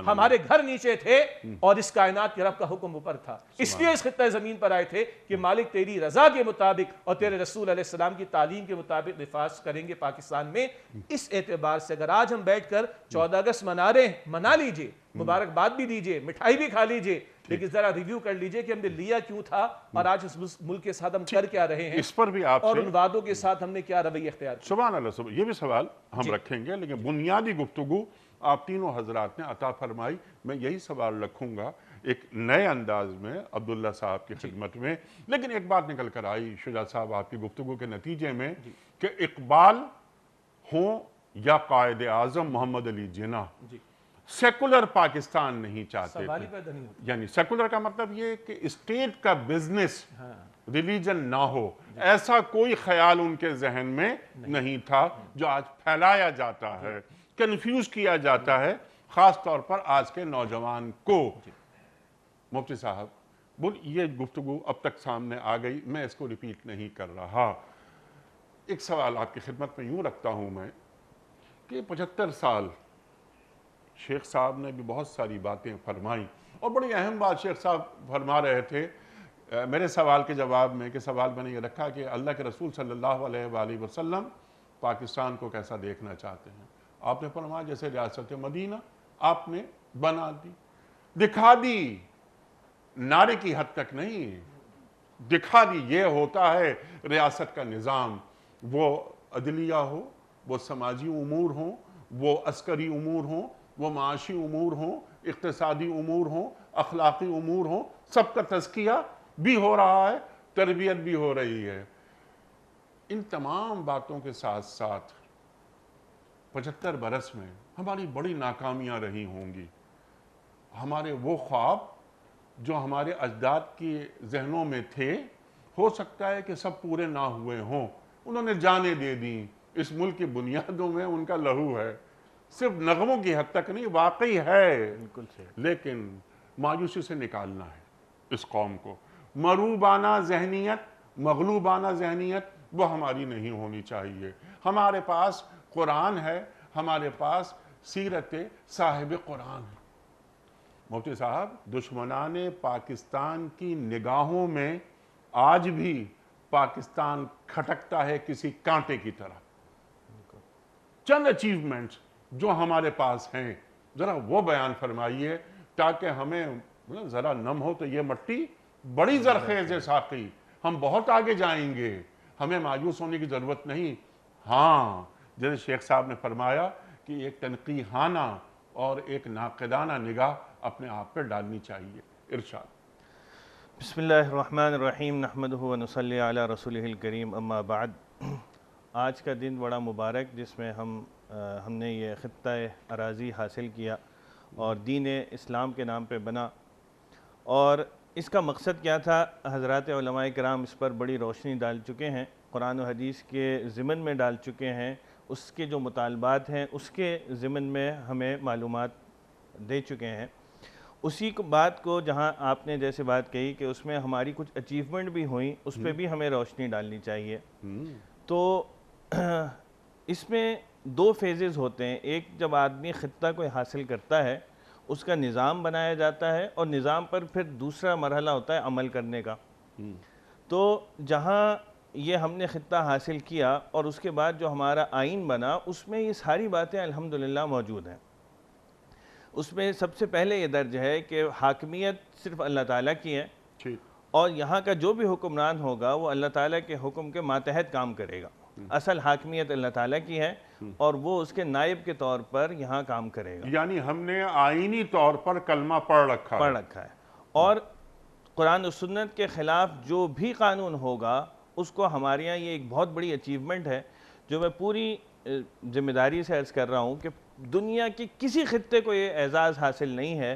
ہمارے گھر نیچے تھے اور اس کائنات کے رب کا حکم اوپر تھا، اس لیے اس خطہ زمین پر آئے تھے کہ مالک تیری رضا کے مطابق اور تیرے رسول علیہ السلام کی تعلیم کے مطابق نفاذ کریں گے پاکستان میں۔ اس اعتبار سے اگر آج ہم بیٹھ کر 14 اگست منا رہے ہیں، منا لیجئے، مبارکباد بھی دیجئے، مٹھائی بھی کھا لیجئے، لیکن ذرا ریویو کر لیجئے کہ ہم نے لیا کیوں تھا اور آج اس ملک کے ساتھ ہم کر کیا رہے ہیں، اس پر بھی آپ اور سے ان وعدوں کے ساتھ ہم نے کیا رویہ اختیار کیا۔ سبحان اللہ، یہ بھی سوال ہم رکھیں گے، لیکن بنیادی گفتگو آپ تینوں حضرات نے عطا فرمائی۔ میں یہی سوال رکھوں گا ایک نئے انداز میں عبداللہ صاحب کی خدمت میں، لیکن ایک بات نکل کر آئی شجاع صاحب آپ کی گفتگو کے نتیجے میں کہ اقبال ہوں یا قائد اعظم محمد علی جناح سیکولر پاکستان نہیں چاہتے سوال ہی تھے۔ پیدا نہیں ہوتا۔ یعنی سیکولر کا مطلب یہ کہ اسٹیٹ کا بزنس ریلیجن نہ ہو، ایسا کوئی خیال ان کے ذہن میں نہیں تھا جو آج پھیلایا جاتا ہے، کنفیوز کیا جاتا ہے، خاص طور پر آج کے نوجوان کو۔ مفتی صاحب یہ گفتگو اب تک سامنے آ گئی، میں اس کو ریپیٹ نہیں کر رہا۔ ایک سوال آپ کی خدمت میں یوں رکھتا ہوں میں کہ 75 سال شیخ صاحب نے بھی بہت ساری باتیں فرمائیں، اور بڑی اہم بات شیخ صاحب فرما رہے تھے میرے سوال کے جواب میں، کہ سوال میں نے یہ رکھا کہ اللہ کے رسول صلی اللہ علیہ وآلہ وسلم پاکستان کو کیسا دیکھنا چاہتے ہیں۔ آپ نے فرمایا جیسے ریاست مدینہ آپ نے بنا دی، دکھا دی، نعرے کی حد تک نہیں، دکھا دی۔ یہ ہوتا ہے ریاست کا نظام، وہ عدلیہ ہو، وہ سماجی امور ہوں، وہ عسکری امور ہوں، وہ معاشی امور ہوں، اقتصادی امور ہوں، اخلاقی امور ہوں، سب کا تزکیہ بھی ہو رہا ہے، تربیت بھی ہو رہی ہے۔ ان تمام باتوں کے ساتھ ساتھ 75 برس میں ہماری بڑی ناکامیاں رہی ہوں گی۔ ہمارے وہ خواب جو ہمارے اجداد کے ذہنوں میں تھے، ہو سکتا ہے کہ سب پورے نہ ہوئے ہوں، انہوں نے جانیں دے دیں، اس ملک کی بنیادوں میں ان کا لہو ہے، صرف نغموں کی حد تک نہیں، واقعی ہے، بالکل صحیح. لیکن مایوسی سے نکالنا ہے اس قوم کو. مروبانہ ذہنیت، مغلوبانہ ذہنیت وہ ہماری نہیں ہونی چاہیے. ہمارے پاس قرآن ہے، ہمارے پاس سیرت صاحب قرآن ہے. مفتی صاحب، دشمنان پاکستان کی نگاہوں میں آج بھی پاکستان کھٹکتا ہے کسی کانٹے کی طرح. چند اچیومنٹس جو ہمارے پاس ہیں ذرا وہ بیان فرمائیے تاکہ ہمیں ذرا نم ہو. تو یہ مٹی بڑی زرخیز ہے ساقی، ہم بہت آگے جائیں گے، ہمیں مایوس ہونے کی ضرورت نہیں. ہاں، جیسے شیخ صاحب نے فرمایا کہ ایک تنقیحانہ اور ایک ناقدانہ نگاہ اپنے آپ پر ڈالنی چاہیے. ارشاد. بسم اللہ الرحمن الرحیم، نحمدہ و نصلی علی رسولہ الکریم، اما بعد. آج کا دن بڑا مبارک جس میں ہم نے یہ خطہ اراضی حاصل کیا اور دین اسلام کے نام پہ بنا. اور اس کا مقصد کیا تھا؟ حضرات علماء کرام اس پر بڑی روشنی ڈال چکے ہیں، قرآن و حدیث کے ضمن میں ڈال چکے ہیں، اس کے جو مطالبات ہیں اس کے ضمن میں ہمیں معلومات دے چکے ہیں. اسی بات کو جہاں آپ نے جیسے بات کہی کہ اس میں ہماری کچھ اچیومنٹ بھی ہوئیں، اس پہ بھی ہمیں روشنی ڈالنی چاہیے. تو اس میں دو فیزز ہوتے ہیں. ایک، جب آدمی خطہ کوئی حاصل کرتا ہے اس کا نظام بنایا جاتا ہے، اور نظام پر پھر دوسرا مرحلہ ہوتا ہے عمل کرنے کا. تو جہاں یہ ہم نے خطہ حاصل کیا اور اس کے بعد جو ہمارا آئین بنا، اس میں یہ ساری باتیں الحمدللہ موجود ہیں. اس میں سب سے پہلے یہ درج ہے کہ حاکمیت صرف اللہ تعالیٰ کی ہے، اور یہاں کا جو بھی حکمران ہوگا وہ اللہ تعالیٰ کے حکم کے ماتحت کام کرے گا. اصل حاکمیت اللہ تعالیٰ کی ہے اور وہ اس کے نائب کے طور پر یہاں کام کرے گا. یعنی ہم نے آئینی طور پر کلمہ پڑھ رکھا ہے. اور قرآن و سنت کے خلاف جو بھی قانون ہوگا اس کو ہمارے یہاں یہ ایک بہت بڑی اچیومنٹ ہے جو میں پوری ذمہ داری سے عرض کر رہا ہوں کہ دنیا کے کسی خطے کو یہ اعزاز حاصل نہیں ہے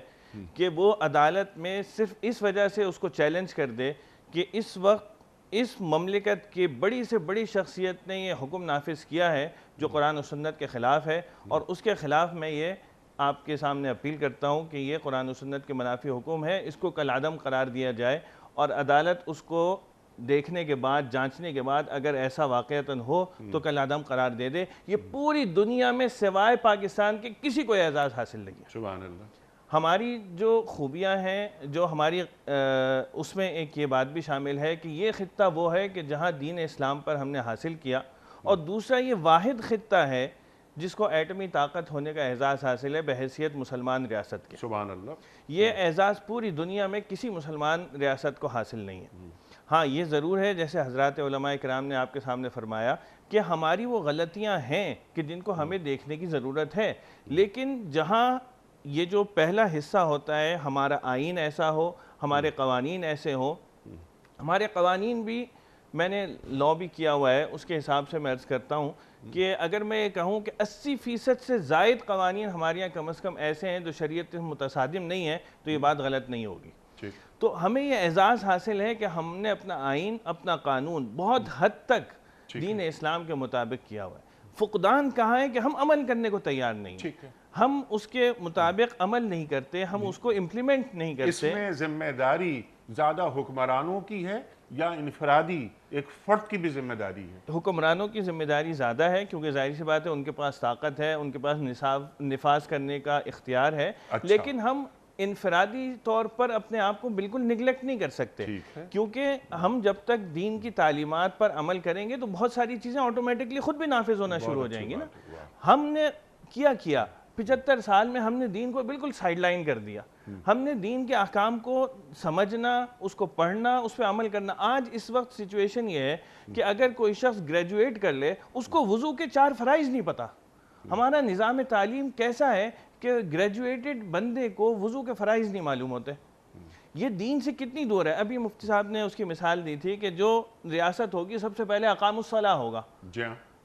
کہ وہ عدالت میں صرف اس وجہ سے اس کو چیلنج کر دے کہ اس وقت اس مملکت کی بڑی سے بڑی شخصیت نے یہ حکم نافذ کیا ہے جو قرآن و سنت کے خلاف ہے، اور اس کے خلاف میں یہ آپ کے سامنے اپیل کرتا ہوں کہ یہ قرآن و سنت کے منافی حکم ہے، اس کو کالعدم قرار دیا جائے، اور عدالت اس کو دیکھنے کے بعد، جانچنے کے بعد اگر ایسا واقعتاً ہو تو کالعدم قرار دے دے. یہ پوری دنیا میں سوائے پاکستان کے کسی کو اعزاز حاصل نہیں ہے. سبحان اللہ. ہماری جو خوبیاں ہیں، جو ہماری اس میں ایک یہ بات بھی شامل ہے کہ یہ خطہ وہ ہے کہ جہاں دین اسلام پر ہم نے حاصل کیا، اور دوسرا یہ واحد خطہ ہے جس کو ایٹمی طاقت ہونے کا اعزاز حاصل ہے بحیثیت مسلمان ریاست کے. سبحان اللہ. یہ اعزاز پوری دنیا میں کسی مسلمان ریاست کو حاصل نہیں ہے. ہاں، یہ ضرور ہے جیسے حضرات علماء کرام نے آپ کے سامنے فرمایا کہ ہماری وہ غلطیاں ہیں کہ جن کو ہمیں دیکھنے کی ضرورت ہے، لیکن جہاں یہ جو پہلا حصہ ہوتا ہے ہمارا آئین ایسا ہو، ہمارے قوانین ایسے ہوں. ہمارے قوانین بھی میں نے لا بھی کیا ہوا ہے، اس کے حساب سے میں عرض کرتا ہوں کہ اگر میں یہ کہوں کہ 80% سے زائد قوانین ہمارے یہاں کم از کم ایسے ہیں جو شریعت سے متصادم نہیں ہیں، تو یہ بات غلط نہیں ہوگی. تو ہمیں یہ اعزاز حاصل ہے کہ ہم نے اپنا آئین، اپنا قانون بہت حد تک دین اسلام کے مطابق کیا ہوا ہے. فقدان کہاں ہے کہ ہم عمل کرنے کو تیار نہیں ہیں، ہم اس کے مطابق عمل نہیں کرتے، ہم اس کو امپلیمنٹ نہیں کرتے. اس میں ذمہ داری زیادہ حکمرانوں کی ہے یا انفرادی ایک فرد کی بھی ذمہ داری ہے؟ حکمرانوں کی ذمہ داری زیادہ ہے، کیونکہ ظاہر سی بات ہے ان کے پاس طاقت ہے، ان کے پاس نفاذ کرنے کا اختیار ہے. لیکن ہم انفرادی طور پر اپنے آپ کو بالکل نگلیکٹ نہیں کر سکتے، کیونکہ ہم جب تک دین کی تعلیمات پر عمل کریں گے تو بہت ساری چیزیں آٹومیٹکلی خود بھی نافذ ہونا شروع ہو جائیں گی نا. ہم نے کیا 75 سال میں ہم نے دین کو بالکل سائیڈ لائن کر دیا. ہم نے دین کے احکام کو سمجھنا، اس کو پڑھنا، اس پہ عمل کرنا. آج اس وقت سچویشن یہ ہے کہ اگر کوئی شخص گریجویٹ کر لے اس کو وضو کے 4 فرائض نہیں پتہ. ہمارا نظام تعلیم کیسا ہے کہ گریجویٹڈ بندے کو وضو کے فرائض نہیں معلوم ہوتے. یہ دین سے کتنی دور ہے. ابھی مفتی صاحب نے اس کی مثال دی تھی کہ جو ریاست ہوگی سب سے پہلے اقام الصلاۃ ہوگا.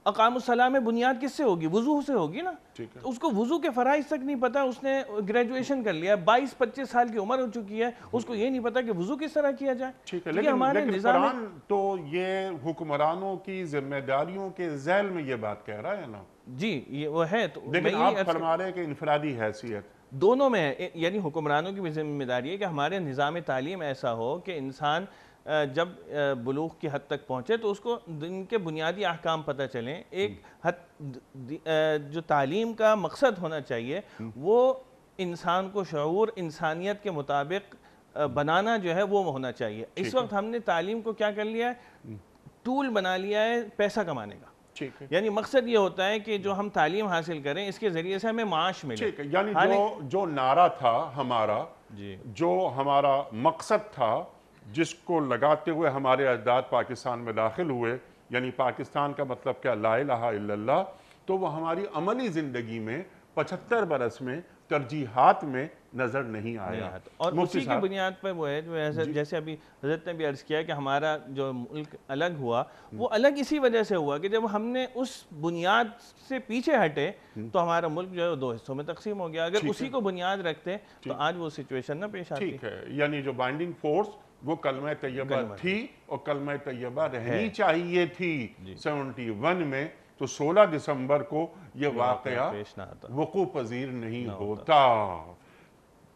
اقام الصلاۃ میں بنیاد کس سے ہوگی؟ وضو سے ہوگی نا. ٹھیک ہے. اس کو وضو کے فرائض تک نہیں پتا, اس نے گریجویشن کر لیا, 22-25 سال کی عمر ہو چکی ہے, اس کو یہ نہیں پتا کہ وضو کس طرح کیا جائے. ٹھیک ہے, کیونکہ ہمارے لیکن نظام قرآن تو یہ حکمرانوں کی ذمہ داریوں کے ذیل میں یہ بات کہہ رہا ہے نا. جی یہ وہ ہے. تو لیکن آپ فرما رہے ہیں کہ انفرادی حیثیت دونوں میں ہے, یعنی حکمرانوں کی بھی ذمہ داری ہے کہ ہمارے نظام تعلیم ایسا ہو کہ انسان جب بلوغ کی حد تک پہنچے تو اس کو دین کے بنیادی احکام پتہ چلیں. ایک جو تعلیم کا مقصد ہونا چاہیے وہ انسان کو شعور انسانیت کے مطابق بنانا جو ہے وہ ہونا چاہیے. اس وقت ہم نے تعلیم کو کیا کر لیا ہے, ٹول بنا لیا ہے پیسہ کمانے کا. یعنی مقصد یہ ہوتا ہے کہ جو ہم تعلیم حاصل کریں اس کے ذریعے سے ہمیں معاش ملے. یعنی جو نعرہ تھا ہمارا, جو ہمارا مقصد تھا, جس کو لگاتے ہوئے ہمارے اجداد پاکستان میں داخل ہوئے, یعنی پاکستان کا مطلب کیا, لا الہ الا اللہ, تو وہ ہماری عملی زندگی میں 75 برس میں ترجیحات میں نظر نہیں آیا. اور اسی کی بنیاد پر وہ ہے جو جیسے ابھی حضرت نے بھی عرض کیا کہ ہمارا جو ملک الگ ہوا وہ الگ اسی وجہ سے ہوا کہ جب ہم نے اس بنیاد سے پیچھے ہٹے تو ہمارا ملک جو ہے 2 حصوں میں تقسیم ہو گیا. اگر اسی کو بنیاد رکھتے تو آج وہ سچویشن نہ پیش آتی. ٹھیک ہے, یعنی جو بائنڈنگ فورس وہ کلمہ طیبہ تھی اور کلمہ طیبہ رہنی چاہیے تھی 71 میں, تو 16 دسمبر کو یہ واقعہ وقوع پذیر نہیں ہوتا.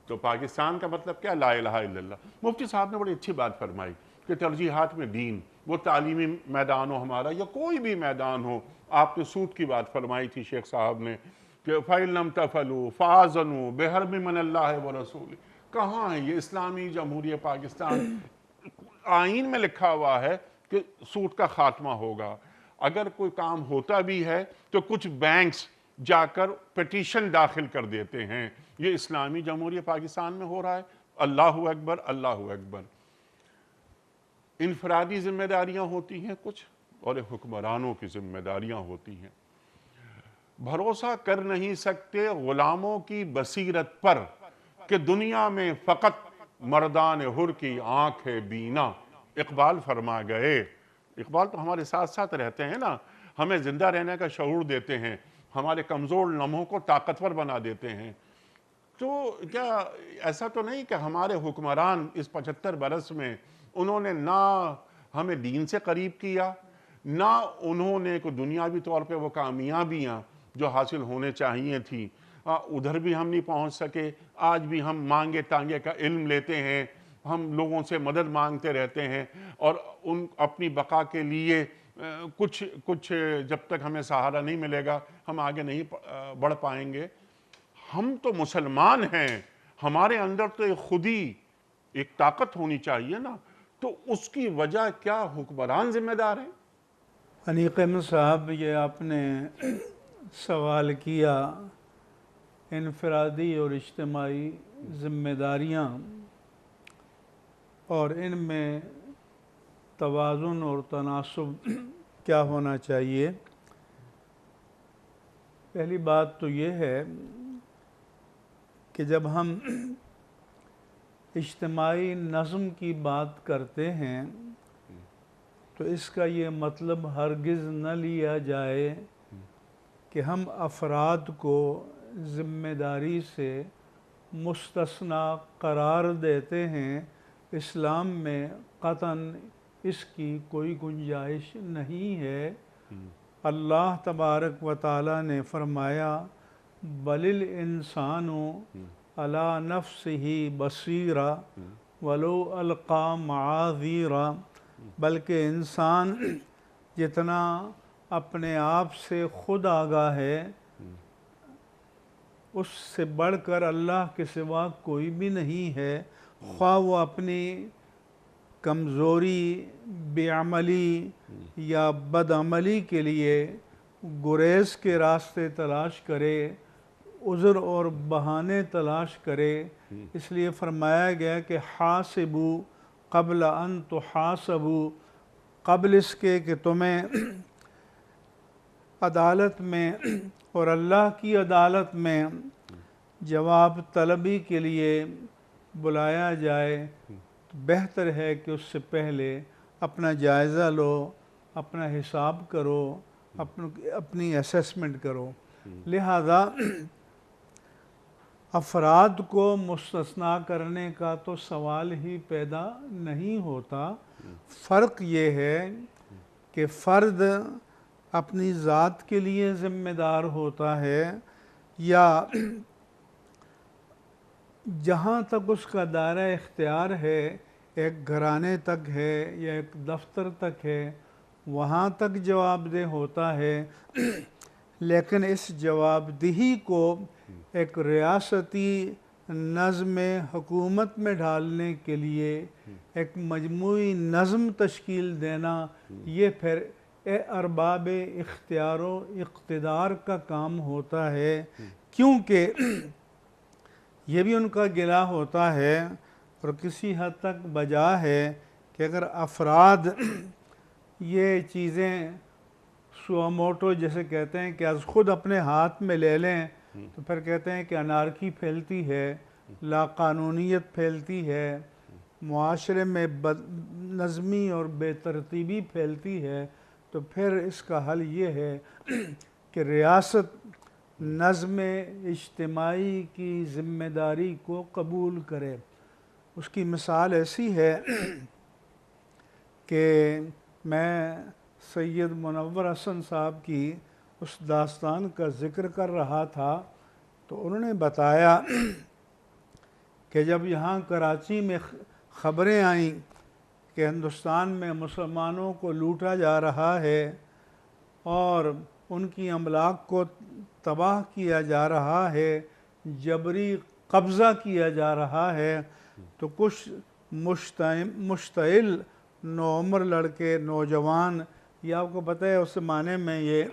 تو پاکستان کا مطلب کیا, لا الہ الا اللہ. مفتی صاحب نے بڑی اچھی بات فرمائی کہ ترجیحات میں دین, وہ تعلیمی میدان ہو ہمارا یا کوئی بھی میدان ہو. آپ نے سود کی بات فرمائی تھی شیخ صاحب نے کہ فَإِن لَمْ تَفْعَلُوا فَآذَنُوا بِحَرْبٍ مِّنَ اللَّهِ وَرَسُولِهِ. کہاں ہے یہ اسلامی جمہوریہ پاکستان؟ آئین میں لکھا ہوا ہے کہ سود کا خاتمہ ہوگا. اگر کوئی کام ہوتا بھی ہے تو کچھ بینکس جا کر پیٹیشن داخل کر دیتے ہیں. یہ اسلامی جمہوریہ پاکستان میں ہو رہا ہے. اللہ اکبر, اللہ اکبر. انفرادی ذمہ داریاں ہوتی ہیں کچھ, اور حکمرانوں کی ذمہ داریاں ہوتی ہیں. بھروسہ کر نہیں سکتے غلاموں کی بصیرت پر کہ دنیا میں فقط مردان حر کی آنکھ ہے بینا. اقبال فرما گئے. اقبال تو ہمارے ساتھ ساتھ رہتے ہیں نا, ہمیں زندہ رہنے کا شعور دیتے ہیں, ہمارے کمزور لمحوں کو طاقتور بنا دیتے ہیں. تو کیا ایسا تو نہیں کہ ہمارے حکمران اس 75 برس میں انہوں نے نہ ہمیں دین سے قریب کیا, نہ انہوں نے کوئی دنیاوی طور پہ وہ کامیابیاں جو حاصل ہونے چاہیے تھی ادھر بھی ہم نہیں پہنچ سکے. آج بھی ہم مانگے ٹانگے کا علم لیتے ہیں, ہم لوگوں سے مدد مانگتے رہتے ہیں, اور ان اپنی بقا کے لیے کچھ جب تک ہمیں سہارا نہیں ملے گا ہم آگے نہیں بڑھ پائیں گے. ہم تو مسلمان ہیں, ہمارے اندر تو ایک خودی ایک طاقت ہونی چاہیے نا, تو اس کی وجہ کیا حکمران ذمہ دار ہیں؟ انیق احمد صاحب, یہ آپ نے سوال کیا انفرادی اور اجتماعی ذمہ داریاں اور ان میں توازن اور تناسب کیا ہونا چاہیے. پہلی بات تو یہ ہے کہ جب ہم اجتماعی نظم کی بات کرتے ہیں تو اس کا یہ مطلب ہرگز نہ لیا جائے کہ ہم افراد کو ذمہ داری سے مستثنی قرار دیتے ہیں. اسلام میں قطعاً اس کی کوئی گنجائش نہیں ہے. اللہ تبارک و تعالیٰ نے فرمایا بل الانسان علی نفسہ بصیرہ ولو القی معاذیرہ, بلکہ انسان جتنا اپنے آپ سے خود آگاہ ہے اس سے بڑھ کر اللہ کے سوا کوئی بھی نہیں ہے. خواہ وہ اپنی کمزوری, بے عملی یا بد عملی کے لیے گریز کے راستے تلاش کرے, عذر اور بہانے تلاش کرے. اس لیے فرمایا گیا کہ حاسبوا قبل ان تحاسبوا, قبل اس کے کہ تمہیں عدالت میں اور اللہ کی عدالت میں جواب طلبی کے لیے بلایا جائے, بہتر ہے کہ اس سے پہلے اپنا جائزہ لو, اپنا حساب کرو, اپنی اسیسمنٹ کرو. لہذا افراد کو مستثنیٰ کرنے کا تو سوال ہی پیدا نہیں ہوتا. فرق یہ ہے کہ فرد اپنی ذات کے لیے ذمہ دار ہوتا ہے یا جہاں تک اس کا دائرہ اختیار ہے ایک گھرانے تک ہے یا ایک دفتر تک ہے وہاں تک جواب دہ ہوتا ہے. لیکن اس جواب دہی کو ایک ریاستی نظم حکومت میں ڈھالنے کے لیے ایک مجموعی نظم تشکیل دینا یہ پھر ارباب اختیار و اقتدار کا کام ہوتا ہے. کیونکہ یہ بھی ان کا گلہ ہوتا ہے اور کسی حد تک بجا ہے کہ اگر افراد یہ چیزیں سوا موٹو جیسے کہتے ہیں کہ از خود اپنے ہاتھ میں لے لیں تو پھر کہتے ہیں کہ انارکی پھیلتی ہے, لا قانونیت پھیلتی ہے, معاشرے میں بد نظمی اور بے ترتیبی پھیلتی ہے. تو پھر اس کا حل یہ ہے کہ ریاست نظم اجتماعی کی ذمہ داری کو قبول کرے. اس کی مثال ایسی ہے کہ میں سید منور حسن صاحب کی اس داستان کا ذکر کر رہا تھا تو انہوں نے بتایا کہ جب یہاں کراچی میں خبریں آئیں کہ ہندوستان میں مسلمانوں کو لوٹا جا رہا ہے اور ان کی املاک کو تباہ کیا جا رہا ہے, جبری قبضہ کیا جا رہا ہے, تو کچھ مشتعل نوعمر لڑکے نوجوان, یہ آپ کو پتہ ہے اس زمانے میں یہ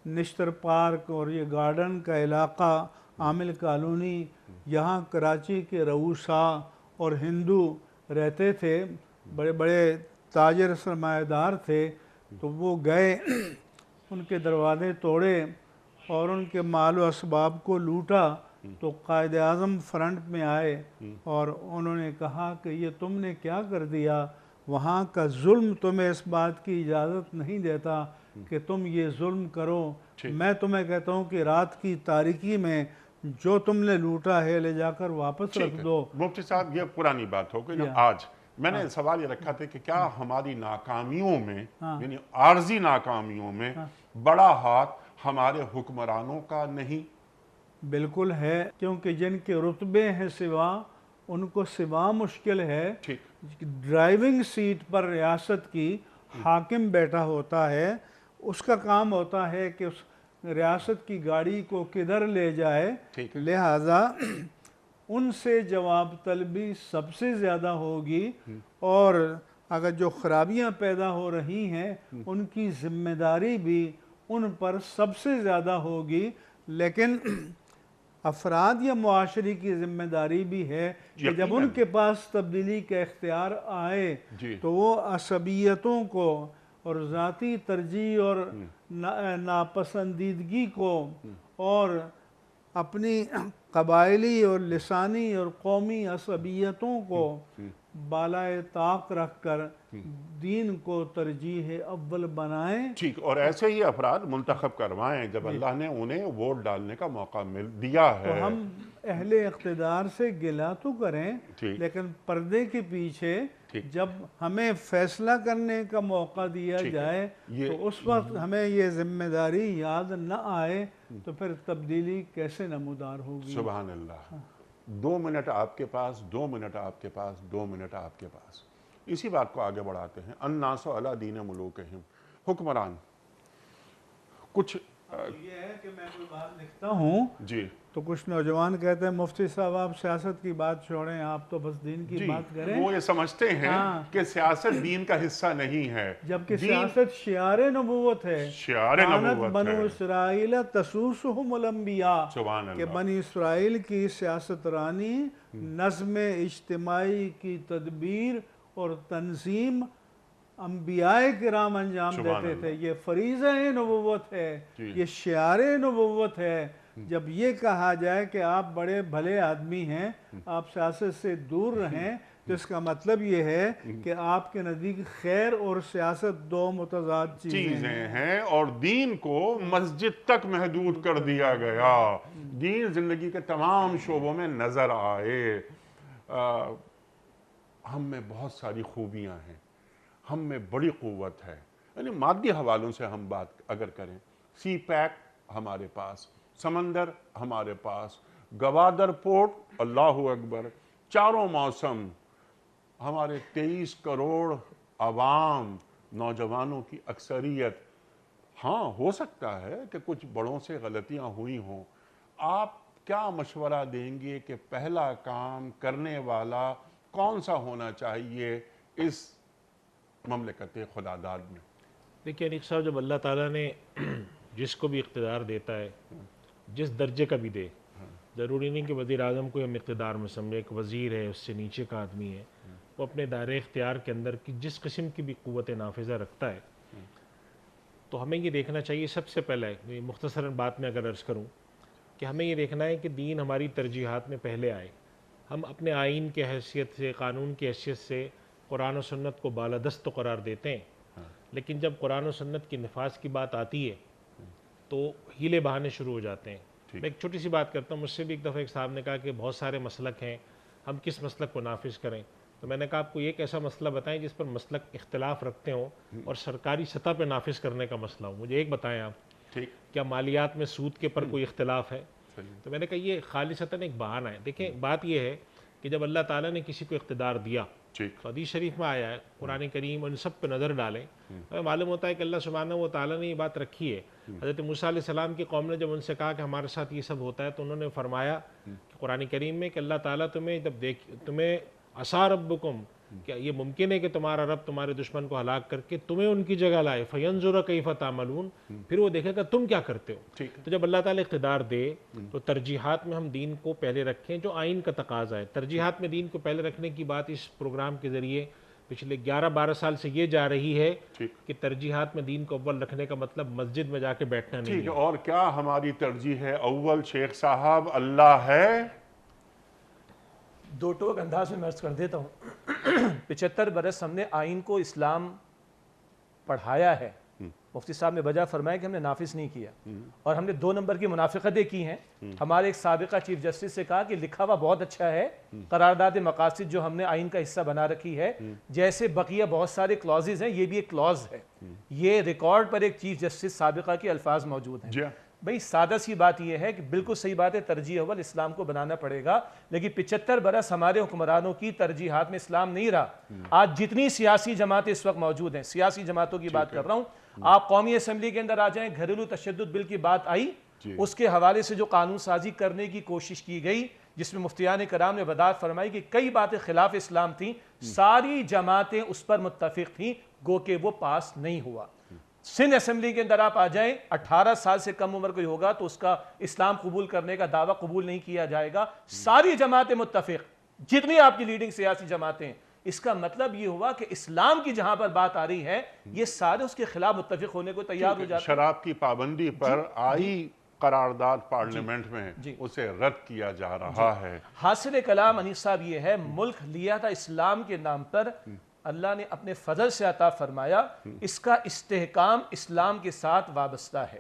نشتر پارک اور یہ گارڈن کا علاقہ عامل کالونی یہاں کراچی کے رؤسا اور ہندو رہتے تھے, بڑے بڑے تاجر سرمایہ دار تھے. تو وہ گئے, ان کے دروازے توڑے اور ان کے مال و اسباب کو لوٹا. تو قائد اعظم فرنٹ میں آئے اور انہوں نے کہا کہ یہ تم نے کیا کر دیا, وہاں کا ظلم تمہیں اس بات کی اجازت نہیں دیتا کہ تم یہ ظلم کرو. میں تمہیں کہتا ہوں کہ رات کی تاریکی میں جو تم نے لوٹا ہے لے جا کر واپس رکھ دو. مفتی صاحب یہ پرانی بات ہو گئی. آج میں نے سوال یہ رکھا تھا کہ کیا ہماری ناکامیوں میں یعنی عارضی ناکامیوں میں بڑا ہاتھ ہمارے حکمرانوں کا نہیں؟ بالکل ہے, کیونکہ جن کے رتبے ہیں سوا ان کو سوا مشکل ہے. ڈرائیونگ سیٹ پر ریاست کی حاکم بیٹھا ہوتا ہے, اس کا کام ہوتا ہے کہ اس ریاست کی گاڑی کو کدھر لے جائے. لہذا ان سے جواب طلبی سب سے زیادہ ہوگی اور اگر جو خرابیاں پیدا ہو رہی ہیں ان کی ذمہ داری بھی ان پر سب سے زیادہ ہوگی. لیکن افراد یا معاشرے کی ذمہ داری بھی ہے کہ جب ان کے پاس تبدیلی کا اختیار آئے تو وہ عصبیتوں کو اور ذاتی ترجیح اور ناپسندیدگی کو اور اپنی قبائلی اور لسانی اور قومی عصبیتوں کو بالائے طاق رکھ کر دین کو ترجیح اول بنائیں. ٹھیک, اور ایسے ہی افراد منتخب کروائیں جب اللہ نے انہیں ووٹ ڈالنے کا موقع دیا ہے. تو ہم اہل اقتدار سے گلہ تو کریں لیکن پردے کے پیچھے جب ہمیں فیصلہ کرنے کا موقع دیا جائے تو اس وقت ہمیں یہ ذمہ داری یاد نہ آئے تو پھر تبدیلی کیسے نمودار ہوگی. سبحان اللہ. 2 منٹ آپ کے پاس, 2 منٹ آپ کے پاس, 2 منٹ آپ کے پاس. اسی بات کو آگے بڑھاتے ہیں. الناس علی دین ملوکہم. حکمران کچھ یہ ہے کہ میں کوئی بات لکھتا ہوں تو کچھ نوجوان کہتے ہیں مفتی صاحب آپ سیاست کی بات چھوڑیں, آپ تو بس دین کی بات کریں. وہ یہ سمجھتے ہیں کہ سیاست دین کا حصہ نہیں ہے, جبکہ سیاست شعار نبوت ہے. شعار نبوت ہے. بنو اسرائیل تسوسہم الانبیاء, سبحان اللہ. کہ بنی اسرائیل کی سیاست رانی نظم اجتماعی کی تدبیر اور تنظیم انبیاء کرام انجام دیتے تھے. یہ فریضہ نبوت ہے, یہ شعار نبوت ہے. جب یہ کہا جائے کہ آپ بڑے بھلے آدمی ہیں, آپ سیاست سے دور رہیں, تو اس کا مطلب یہ ہے کہ آپ کے نزدیک خیر اور سیاست دو متضاد چیزیں ہیں، اور دین کو مسجد تک محدود کر دیا گیا، دین زندگی کے تمام شعبوں میں نظر آئے۔ ہم میں بہت ساری خوبیاں ہیں، ہم میں بڑی قوت ہے، یعنی مادی حوالوں سے ہم بات اگر کریں، سی پیک ہمارے پاس، سمندر ہمارے پاس، گوادر پورٹ، اللہ اکبر، چاروں موسم، ہمارے 23 کروڑ عوام، نوجوانوں کی اکثریت۔ ہاں ہو سکتا ہے کہ کچھ بڑوں سے غلطیاں ہوئی ہوں، آپ کیا مشورہ دیں گے کہ پہلا کام کرنے والا کون سا ہونا چاہیے اس مملکت خدا داد میں؟ دیکھیے انیق صاحب، جب اللہ تعالیٰ نے جس کو بھی اقتدار دیتا ہے، جس درجے کا بھی دے، ضروری نہیں کہ وزیر اعظم کو ہم اقتدار میں سمجھے، ایک وزیر ہے، اس سے نیچے کا آدمی ہے، وہ اپنے دائرۂ اختیار کے اندر کی جس قسم کی بھی قوت نافذہ رکھتا ہے، تو ہمیں یہ دیکھنا چاہیے سب سے پہلے، مختصراً بات میں اگر عرض کروں، کہ ہمیں یہ دیکھنا ہے کہ دین ہماری ترجیحات میں پہلے آئے۔ ہم اپنے آئین کے حیثیت سے، قانون کی حیثیت سے قرآن و سنت کو بالادست قرار دیتے ہیں، لیکن جب قرآن و سنت کی نفاذ کی بات آتی ہے تو ہیلے بہانے شروع ہو جاتے ہیں۔ میں ایک چھوٹی سی بات کرتا ہوں، مجھ سے بھی ایک دفعہ ایک صاحب نے کہا کہ بہت سارے مسلک ہیں، ہم کس مسلک کو نافذ کریں؟ تو میں نے کہا آپ کو ایک ایسا مسئلہ بتائیں جس پر مسلک اختلاف رکھتے ہوں اور سرکاری سطح پہ نافذ کرنے کا مسئلہ ہو، مجھے ایک بتائیں آپ، کیا مالیات میں سود کے پر کوئی اختلاف ہے؟ تو میں نے کہا یہ خالصتاً ایک بہانہ ہے۔ دیکھیں بات یہ ہے کہ جب اللہ تعالیٰ نے کسی کو اقتدار دیا، تو حدیث شریف میں آیا ہے، قرآن کریم ان سب پہ نظر ڈالیں، ہمیں معلوم ہوتا ہے کہ اللہ سبحانہ و تعالیٰ نے یہ بات رکھی ہے۔ حضرت موسیٰ علیہ السلام کی قوم نے جب ان سے کہا کہ ہمارے ساتھ یہ سب ہوتا ہے، تو انہوں نے فرمایا کہ قرآن کریم میں کہ اللہ تعالیٰ تمہیں عسیٰ ربکم، کیا یہ ممکن ہے کہ تمہارا رب تمہارے دشمن کو ہلاک کر کے تمہیں ان کی جگہ لائے، فینظر کیف تعملون، پھر وہ دیکھے گا تم کیا کرتے ہو۔ تو جب اللہ تعالیٰ اقتدار دے تو ترجیحات میں ہم دین کو پہلے رکھیں، جو آئین کا تقاضا ہے۔ ترجیحات میں دین کو پہلے رکھنے کی بات اس پروگرام کے ذریعے پچھلے 11-12 سال سے یہ جا رہی ہے کہ ترجیحات میں دین کو اول رکھنے کا مطلب مسجد میں جا کے بیٹھنا نہیں ہے۔ اور کیا ہماری ترجیح ہے اول شیخ صاحب اللہ ہے؟ دو ٹوک انداز میں عرض کر دیتا ہوں، 75 برس ہم نے آئین کو اسلام پڑھایا ہے، مفتی صاحب نے وجہ فرمایا کہ ہم نے نافذ نہیں کیا، اور ہم نے 2 نمبر کی منافقتیں کی ہیں۔ ہمارے ایک سابقہ چیف جسٹس سے کہا کہ لکھا ہوا بہت اچھا ہے، قرارداد مقاصد جو ہم نے آئین کا حصہ بنا رکھی ہے، جیسے بقیہ بہت سارے کلازز ہیں، یہ بھی ایک کلاز ہے، یہ ریکارڈ پر ایک چیف جسٹس سابقہ کے الفاظ موجود ہیں۔ بھئی سادہ سی بات یہ ہے کہ بالکل صحیح بات ہے، ترجیح اول اسلام کو بنانا پڑے گا، لیکن 75 برس ہمارے حکمرانوں کی ترجیحات میں اسلام نہیں رہا۔ آج جتنی سیاسی جماعتیں اس وقت موجود ہیں، سیاسی جماعتوں کی بات کر رہا ہوں، آپ قومی اسمبلی کے اندر آ جائیں، گھریلو تشدد بل کی بات آئی، اس کے حوالے سے جو قانون سازی کرنے کی کوشش کی گئی، جس میں مفتیان کرام نے وضاحت فرمائی کہ کئی باتیں خلاف اسلام تھیں، ساری جماعتیں اس پر متفق تھیں، گو کہ وہ پاس نہیں ہوا۔ سندھ اسمبلی کے اندر آپ آ جائیں، 18 سال سے کم عمر کوئی ہوگا تو اس کا اسلام قبول کرنے کا دعویٰ قبول نہیں کیا جائے گا، ساری جماعتیں متفق، جتنی آپ کی لیڈنگ سیاسی جماعتیں۔ اس کا مطلب یہ ہوا کہ اسلام کی جہاں پر بات آ رہی ہے، یہ سارے اس کے خلاف متفق ہونے کو تیار ہو جاتے ہیں۔ شراب کی پابندی پر آئی قرارداد پارلیمنٹ میں، اسے رد کیا جا رہا ہے۔ حاصل کلام انیس صاحب یہ ہے، ملک لیا تھا اسلام کے نام پر، اللہ نے اپنے فضل سے عطا فرمایا، اس کا استحکام اسلام کے ساتھ وابستہ ہے۔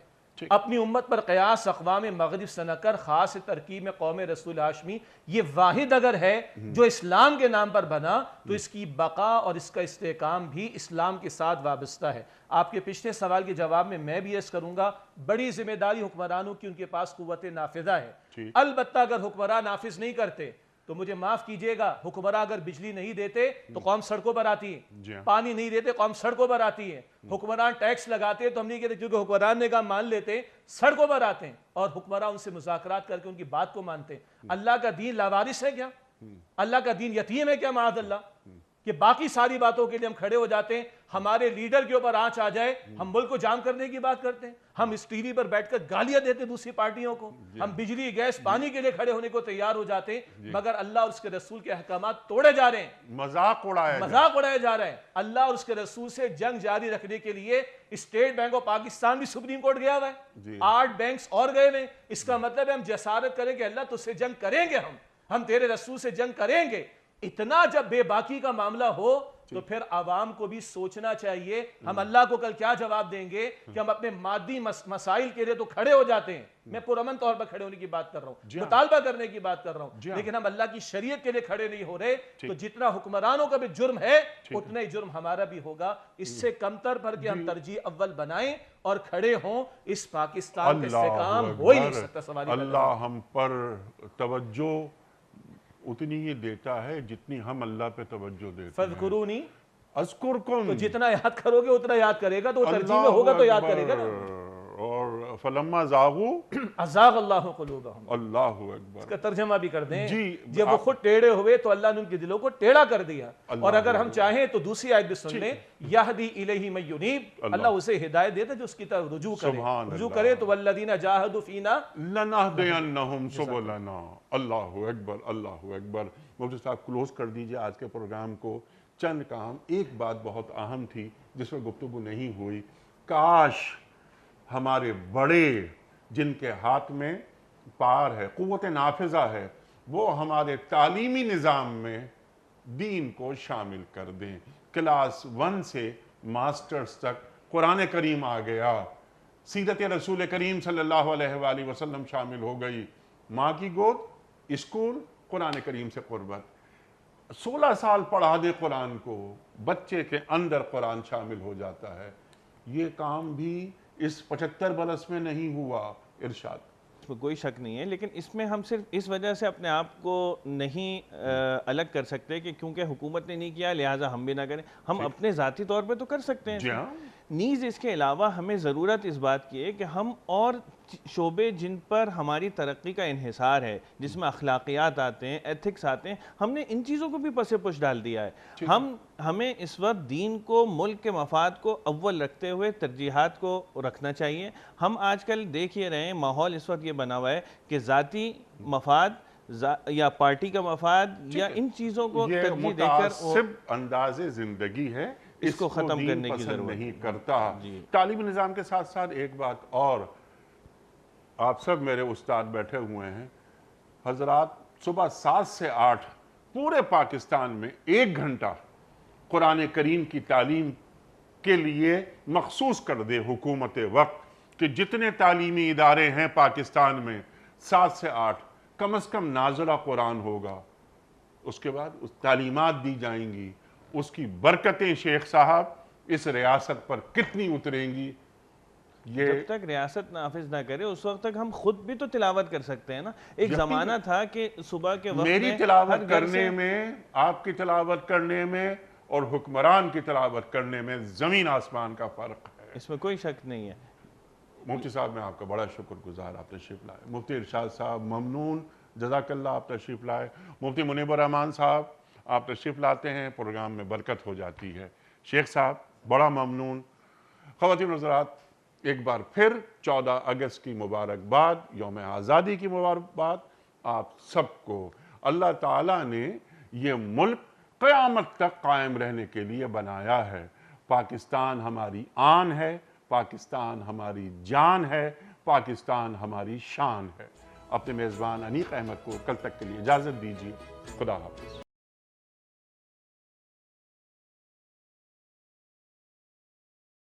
اپنی امت پر قیاس اقوام مغرب سے نہ کر، خاص ترکیب میں قوم رسول ہاشمی، یہ واحد اگر ہے جو اسلام کے نام پر بنا تو اس کی بقا اور اس کا استحکام بھی اسلام کے ساتھ وابستہ ہے۔ آپ کے پچھلے سوال کے جواب میں بھی عرض کروں گا، بڑی ذمہ داری حکمرانوں کی، ان کے پاس قوت نافذہ ہے۔ البتہ اگر حکمران نافذ نہیں کرتے تو مجھے معاف کیجئے گا، حکمراں اگر بجلی نہیں دیتے تو قوم سڑکوں پر آتی ہے، پانی نہیں دیتے قوم سڑکوں پر آتی ہے، حکمران ٹیکس لگاتے تو ہم نہیں کہتے کیونکہ حکمران نے کہا مان لیتے، سڑکوں پر آتے ہیں، اور حکمراں ان سے مذاکرات کر کے ان کی بات کو مانتے ہیں۔ اللہ کا دین لاوارث ہے کیا؟ اللہ کا دین یتیم ہے کیا معاذ اللہ؟ کہ باقی ساری باتوں کے لیے ہم کھڑے ہو جاتے ہیں، ہمارے لیڈر کے اوپر آنچ آ جائے ہم ملک کو جام کرنے کی بات کرتے ہیں، ہم اس ٹی وی پر بیٹھ کر گالیاں دیتے دوسری پارٹیوں کو، ہم بجلی گیس پانی کے لیے کھڑے ہونے کو تیار ہو جاتے ہیں، مگر اللہ اور اس کے رسول کے احکامات توڑے جا رہے ہیں، مذاق اڑایا جا رہا ہے۔ اللہ اور اس کے رسول سے جنگ جاری رکھنے کے لیے اسٹیٹ بینک آف پاکستان بھی سپریم کورٹ گیا ہوا ہے، 8 بینکس اور گئے ہوئے، اس کا مطلب ہے ہم جسارت کریں کہ اللہ تجھ سے جنگ کریں گے، ہم تیرے رسول سے جنگ کریں گے، اتنا جب بے باکی کا معاملہ ہو تو پھر عوام کو بھی سوچنا چاہیے ہم اللہ کو کل کیا جواب دیں گے کہ ہم اپنے مادی مسائل کے لیے تو کھڑے ہو جاتے ہیں، میں پرامن طور پر کھڑے ہونے کی بات کر رہا ہوں، مطالبہ کرنے کی بات کر رہا ہوں، لیکن ہم اللہ کی شریعت کے لیے کھڑے نہیں ہو رہے، تو جتنا حکمرانوں کا بھی جرم ہے اتنا ہی جرم ہمارا بھی ہوگا۔ اس سے کمتر پر کہ ہم ترجیح اول بنائیں اور کھڑے ہوں، اس پاکستان کا استحکام ہو ہی نہیں سکتا۔ سوالی اللہ ہم پر توجہ اتنی ہی دیتا ہے جتنی ہم اللہ پہ توجہ دیتے ہیں۔ فَاذْكُرُونِي، اذکرکم، تو جتنا یاد کرو گے اتنا یاد کرے گا، تو وہ ترجیح میں ہوگا تو یاد کرے گا نا۔ اور فلما زاغوا ازاغ اللہ قلوبہم، اللہ اکبر، اس کا ترجمہ بھی کر دیں، جی، جب وہ خود ٹیڑے ہوئے تو اللہ نے ان کے دلوں کو ٹیڑھا کر دیا۔ اور اگر ہم چاہیں تو دوسری آیت بھی سن لیں، یہدی الیہ من ینیب، اللہ اسے ہدایت دیتا ہے جو اس کی طرف رجوع کرے، رجوع کرے تو والذین جاہدوا فینا لنہدینہم سبلنا۔ اللہ اکبر، اللہ اکبر۔ مفتی صاحب کلوز کر دیجئے آج کے پروگرام کو۔ چند کام، ایک بات بہت اہم تھی جس پر گفتگو نہیں ہوئی، کاش ہمارے بڑے جن کے ہاتھ میں پار ہے، قوت نافذہ ہے، وہ ہمارے تعلیمی نظام میں دین کو شامل کر دیں۔ کلاس 1 سے ماسٹرز تک قرآن کریم آ گیا، سیرت رسول کریم صلی اللہ علیہ وآلہ وسلم شامل ہو گئی، ماں کی گود، اسکول، قرآن کریم سے قربت۔ 16 سال پڑھا دے قرآن کو، بچے کے اندر قرآن شامل ہو جاتا ہے۔ یہ کام بھی اس 75 برس میں نہیں ہوا۔ ارشاد۔ اس میں کوئی شک نہیں ہے، لیکن اس میں ہم صرف اس وجہ سے اپنے آپ کو نہیں الگ کر سکتے کہ کیونکہ حکومت نے نہیں کیا لہٰذا ہم بھی نہ کریں، ہم اپنے ذاتی طور پہ تو کر سکتے ہیں۔ جی ہاں، نیز اس کے علاوہ ہمیں ضرورت اس بات کی ہے کہ ہم اور شعبے جن پر ہماری ترقی کا انحصار ہے، جس میں اخلاقیات آتے ہیں، ایتھکس آتے ہیں، ہم نے ان چیزوں کو بھی پس پش ڈال دیا ہے۔ ہمیں اس وقت دین کو، ملک کے مفاد کو اول رکھتے ہوئے ترجیحات کو رکھنا چاہیے۔ ہم آج کل دیکھ یہ رہے ہیں، ماحول اس وقت یہ بنا ہوا ہے کہ ذاتی مفاد یا پارٹی کا مفاد یا ان چیزوں کو یہ ترجیح دے کر متعصب انداز زندگی ہے، اس کو ختم دین کرنے کی پسند ضرورت نہیں کرتا۔ تعلیمی نظام کے ساتھ ساتھ ایک بات اور، آپ سب میرے استاد بیٹھے ہوئے ہیں حضرات، صبح 7 سے 8 پورے پاکستان میں 1 گھنٹہ قرآن کریم کی تعلیم کے لیے مخصوص کر دے حکومت وقت، کہ جتنے تعلیمی ادارے ہیں پاکستان میں 7 سے 8 کم از کم نازلہ قرآن ہوگا۔ اس کے بعد اس تعلیمات دی جائیں گی، اس کی برکتیں شیخ صاحب اس ریاست پر کتنی اتریں گی۔ جب تک ریاست نافذ نہ کرے اس وقت تک ہم خود بھی تو تلاوت کر سکتے ہیں نا۔ ایک زمانہ تھا کہ صبح کے وقت میری تلاوت کرنے میں، آپ کی تلاوت کرنے میں اور حکمران کی تلاوت کرنے میں زمین آسمان کا فرق ہے۔ اس میں کوئی شک نہیں ہے۔ مفتی صاحب میں آپ کا بڑا شکر گزار، آپ تشریف لائے۔ مفتی ارشاد صاحب ممنون، جزاک اللہ، آپ تشریف لائے۔ مفتی منیب الرحمان صاحب آپ تشریف لاتے ہیں، پروگرام میں برکت ہو جاتی ہے۔ شیخ صاحب بڑا ممنون۔ خواتین و حضرات، ایک بار پھر 14 اگست کی مبارکباد، یوم آزادی کی مبارکباد آپ سب کو۔ اللہ تعالیٰ نے یہ ملک قیامت تک قائم رہنے کے لیے بنایا ہے۔ پاکستان ہماری آن ہے، پاکستان ہماری جان ہے، پاکستان ہماری شان ہے۔ اپنے میزبان انیق احمد کو کل تک کے لیے اجازت دیجیے۔ خدا حافظ۔